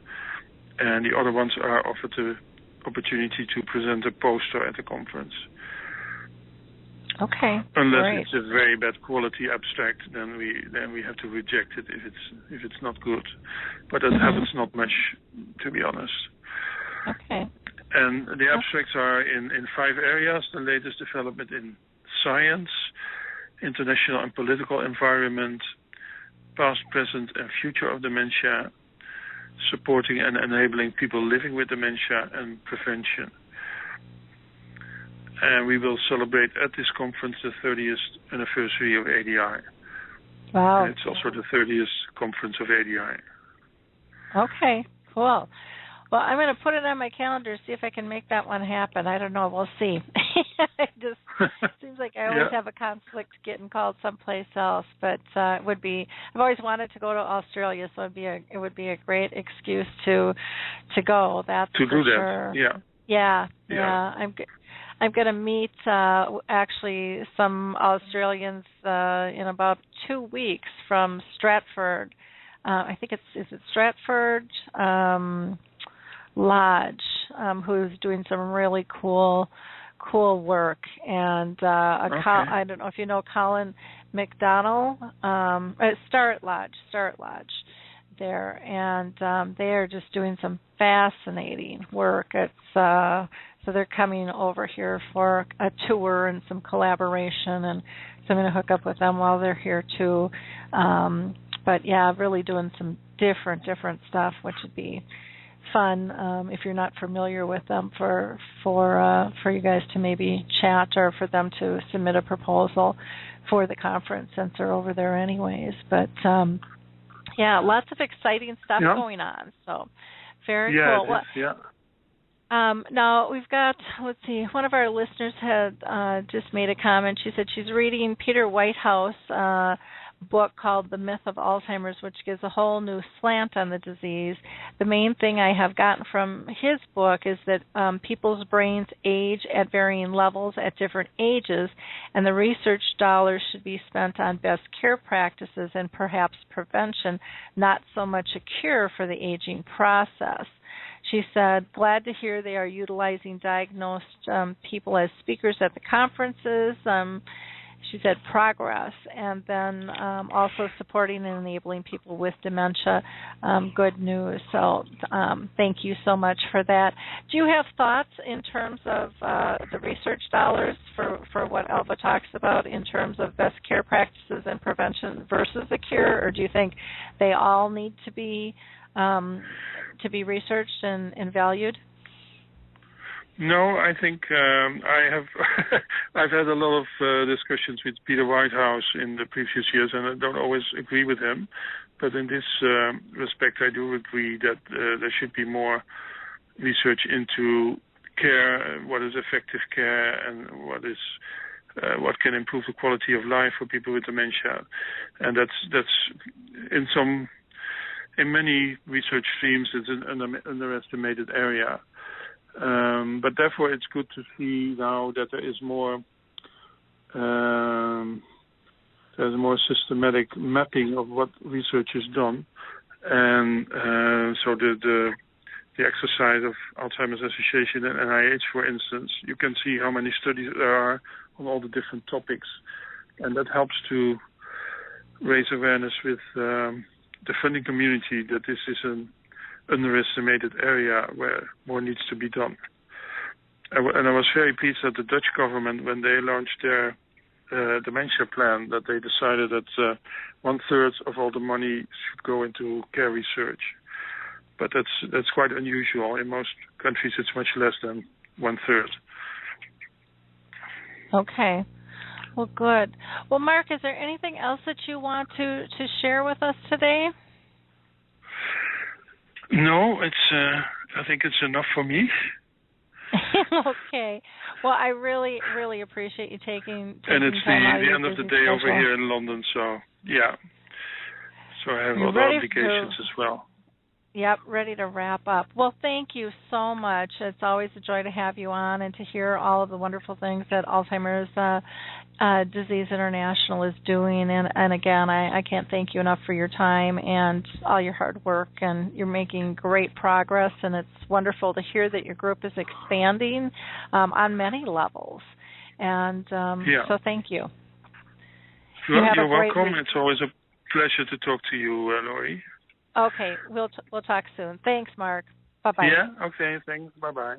And the other ones are offered the opportunity to present a poster at the conference. Okay. Unless it's a very bad quality abstract, then we have to reject it if it's not good. But that happens not much, to be honest. Okay. And the abstracts are in 5 areas: the latest development in science, international and political environment, past, present, and future of dementia, supporting and enabling people living with dementia, and prevention. And we will celebrate at this conference the 30th anniversary of ADI. Wow. And it's also the 30th conference of ADI. Okay, cool. Well, I'm going to put it on my calendar, see if I can make that one happen. I don't know. We'll see. It just seems like I always have a conflict getting called someplace else. But it would be. I've always wanted to go to Australia, so it would be a great excuse to go. That's to do sure. that. Yeah. I'm going to meet actually some Australians in about 2 weeks from Stratford. I think is it Stratford Lodge, who's doing some really cool work. And I don't know if you know Colin McDonnell, Start Lodge there, and they are just doing some fascinating work. It's so they're coming over here for a tour and some collaboration, and so I'm going to hook up with them while they're here too. But yeah, really doing some different stuff, which would be fun if you're not familiar with them for you guys to maybe chat or for them to submit a proposal for the conference since they're over there anyways. But yeah, lots of exciting stuff going on. So very cool. Now we've got, let's see, one of our listeners had just made a comment. She said she's reading Peter Whitehouse book called The Myth of Alzheimer's, which gives a whole new slant on the disease. The main thing I have gotten from his book is that people's brains age at varying levels at different ages, and the research dollars should be spent on best care practices and perhaps prevention, not so much a cure for the aging process. She said, glad to hear they are utilizing diagnosed people as speakers at the conferences. She said progress, and then also supporting and enabling people with dementia. Good news. So thank you so much for that. Do you have thoughts in terms of the research dollars for what Alva talks about in terms of best care practices and prevention versus the cure, or do you think they all need to be researched and valued? No, I think I've had a lot of discussions with Peter Whitehouse in the previous years, and I don't always agree with him. But in this respect, I do agree that there should be more research into care, what is effective care, and what can improve the quality of life for people with dementia, and that's in many research streams, it's an underestimated area. But therefore, it's good to see now that there is more there's a more systematic mapping of what research is done, and so the exercise of Alzheimer's Association and NIH, for instance, you can see how many studies there are on all the different topics, and that helps to raise awareness with the funding community that this is an underestimated area where more needs to be done. And I was very pleased that the Dutch government, when they launched their dementia plan, that they decided that 1/3 of all the money should go into care research. But that's quite unusual. In most countries, it's much less than 1/3. Okay. Well, good. Well, Marc, is there anything else that you want to share with us today? No, I think it's enough for me. Okay. Well, I really, really appreciate you taking and it's time out of the end of the day schedule. over here in London, so yeah. So I have other obligations as well. Yep, ready to wrap up. Well, thank you so much. It's always a joy to have you on and to hear all of the wonderful things that Alzheimer's Disease International is doing. And again, I can't thank you enough for your time and all your hard work. And you're making great progress, and it's wonderful to hear that your group is expanding on many levels. And so thank you. You're welcome. It's always a pleasure to talk to you, Laurie. Okay, we'll talk soon. Thanks, Marc. Bye-bye. Yeah, okay, thanks. Bye-bye.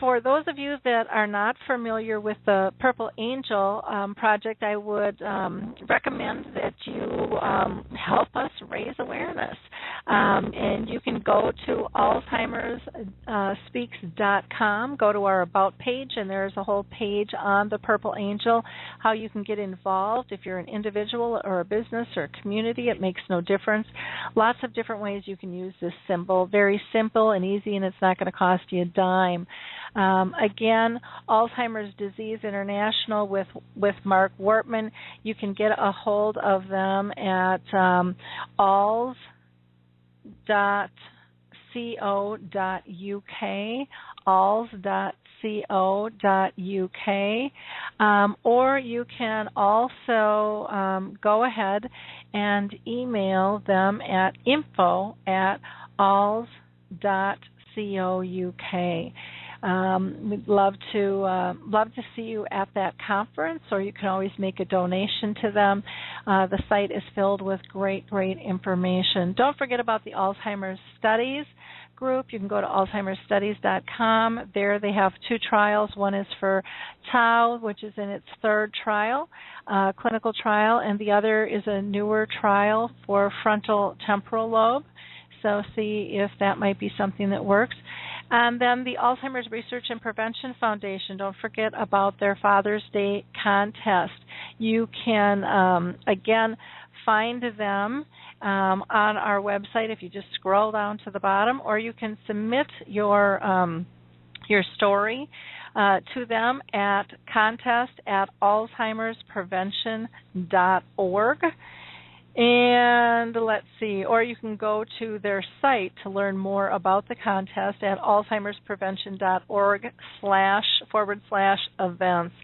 For those of you that are not familiar with the Purple Angel project, I would recommend that you help us raise awareness. And you can go to alzheimersspeaks.com, go to our About page, and there's a whole page on the Purple Angel, how you can get involved. If you're an individual or a business or a community, it makes no difference. Lots of different ways you can use this symbol. Very simple and easy, and it's not going to cost you a dime. Again, Alzheimer's Disease International with Marc Wortmann. You can get a hold of them at alz.co.uk, alz.co.uk, or you can also go ahead and email them at info@alz.co.uk. We'd love to see you at that conference, or you can always make a donation to them. The site is filled with great information. Don't forget about the Alzheimer's Studies group. You can go to alzheimersstudies.com. There they have 2 trials. One is for tau, which is in its 3rd trial, clinical trial, and the other is a newer trial for frontal temporal lobe. So see if that might be something that works. And then the Alzheimer's Research and Prevention Foundation, don't forget about their Father's Day contest. You can, again, find them on our website if you just scroll down to the bottom, or you can submit your story to them at contest@alzheimersprevention.org. And let's see, or you can go to their site to learn more about the contest at alzheimersprevention.org/events.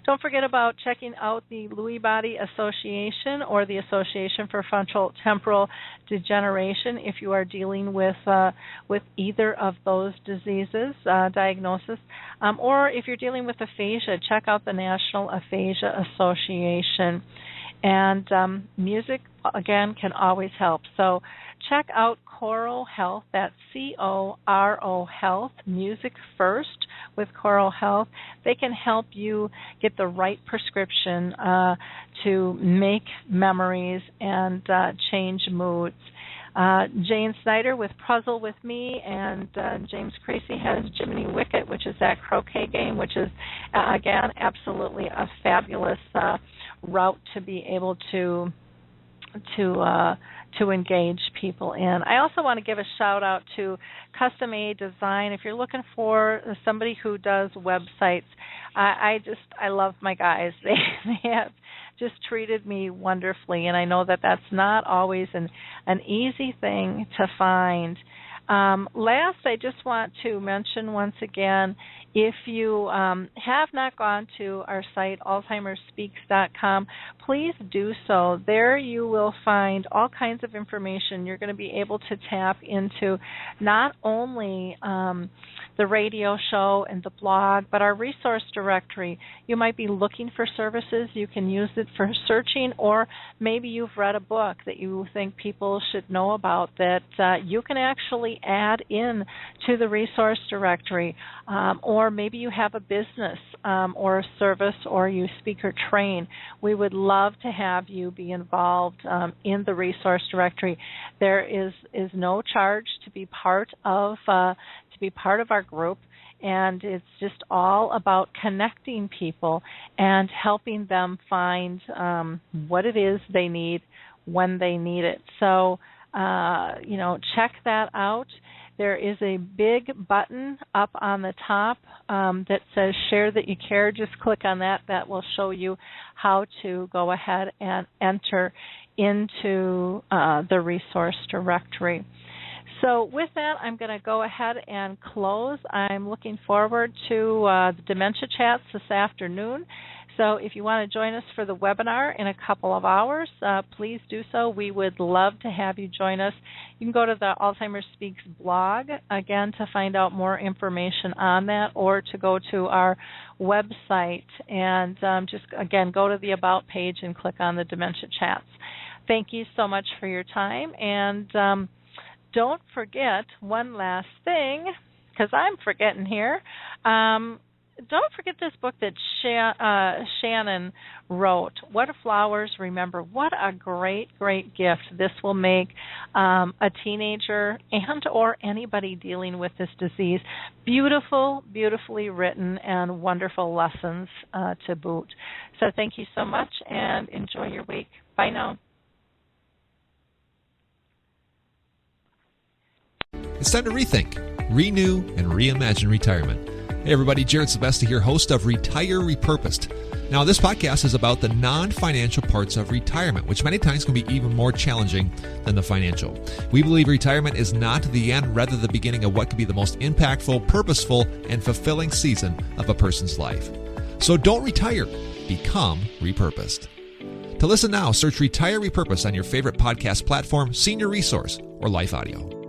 Don't forget about checking out the Lewy Body Association or the Association for Frontotemporal Degeneration if you are dealing with either of those diseases, diagnosis, or if you're dealing with aphasia, check out the National Aphasia Association. And music, again, can always help. So check out Coro Health, that's CORO Health, Music First with Coro Health. They can help you get the right prescription to make memories and change moods. Jane Snyder with Puzzle with Me, and James Creasy has Jiminy Wicket, which is that croquet game, which is, again, absolutely a fabulous route to be able to engage people in. I also want to give a shout out to Custom A Design. If you're looking for somebody who does websites, I love my guys. They have just treated me wonderfully, and I know that that's not always an easy thing to find. Last, I just want to mention once again, if you have not gone to our site, alzheimersspeaks.com, please do so. There you will find all kinds of information. You're going to be able to tap into not only the radio show and the blog, but our resource directory. You might be looking for services. You can use it for searching, or maybe you've read a book that you think people should know about that you can actually add in to the resource directory, or maybe you have a business or a service, or you speak or train. We would love to have you be involved in the resource directory. There is no charge to be part of our group, and it's just all about connecting people and helping them find what it is they need when they need it. So check that out. There is a big button up on the top that says Share That You Care. Just click on that. That will show you how to go ahead and enter into the resource directory. So with that, I'm going to go ahead and close. I'm looking forward to the Dementia Chats this afternoon. So if you want to join us for the webinar in a couple of hours, please do so. We would love to have you join us. You can go to the Alzheimer's Speaks blog, again, to find out more information on that, or to go to our website and just, again, go to the About page and click on the Dementia Chats. Thank you so much for your time. And don't forget one last thing, because I'm forgetting here. Don't forget this book that Shannon wrote, What Flowers Remember. What a great, great gift this will make a teenager and or anybody dealing with this disease. Beautiful, beautifully written, and wonderful lessons to boot. So thank you so much, and enjoy your week. Bye now. It's time to rethink, renew, and reimagine retirement. Hey everybody, Jared Sebesta here, host of Retire Repurposed. Now this podcast is about the non-financial parts of retirement, which many times can be even more challenging than the financial. We believe retirement is not the end, rather the beginning of what could be the most impactful, purposeful, and fulfilling season of a person's life. So don't retire, become repurposed. To listen now, search Retire Repurposed on your favorite podcast platform, Senior Resource, or Life Audio.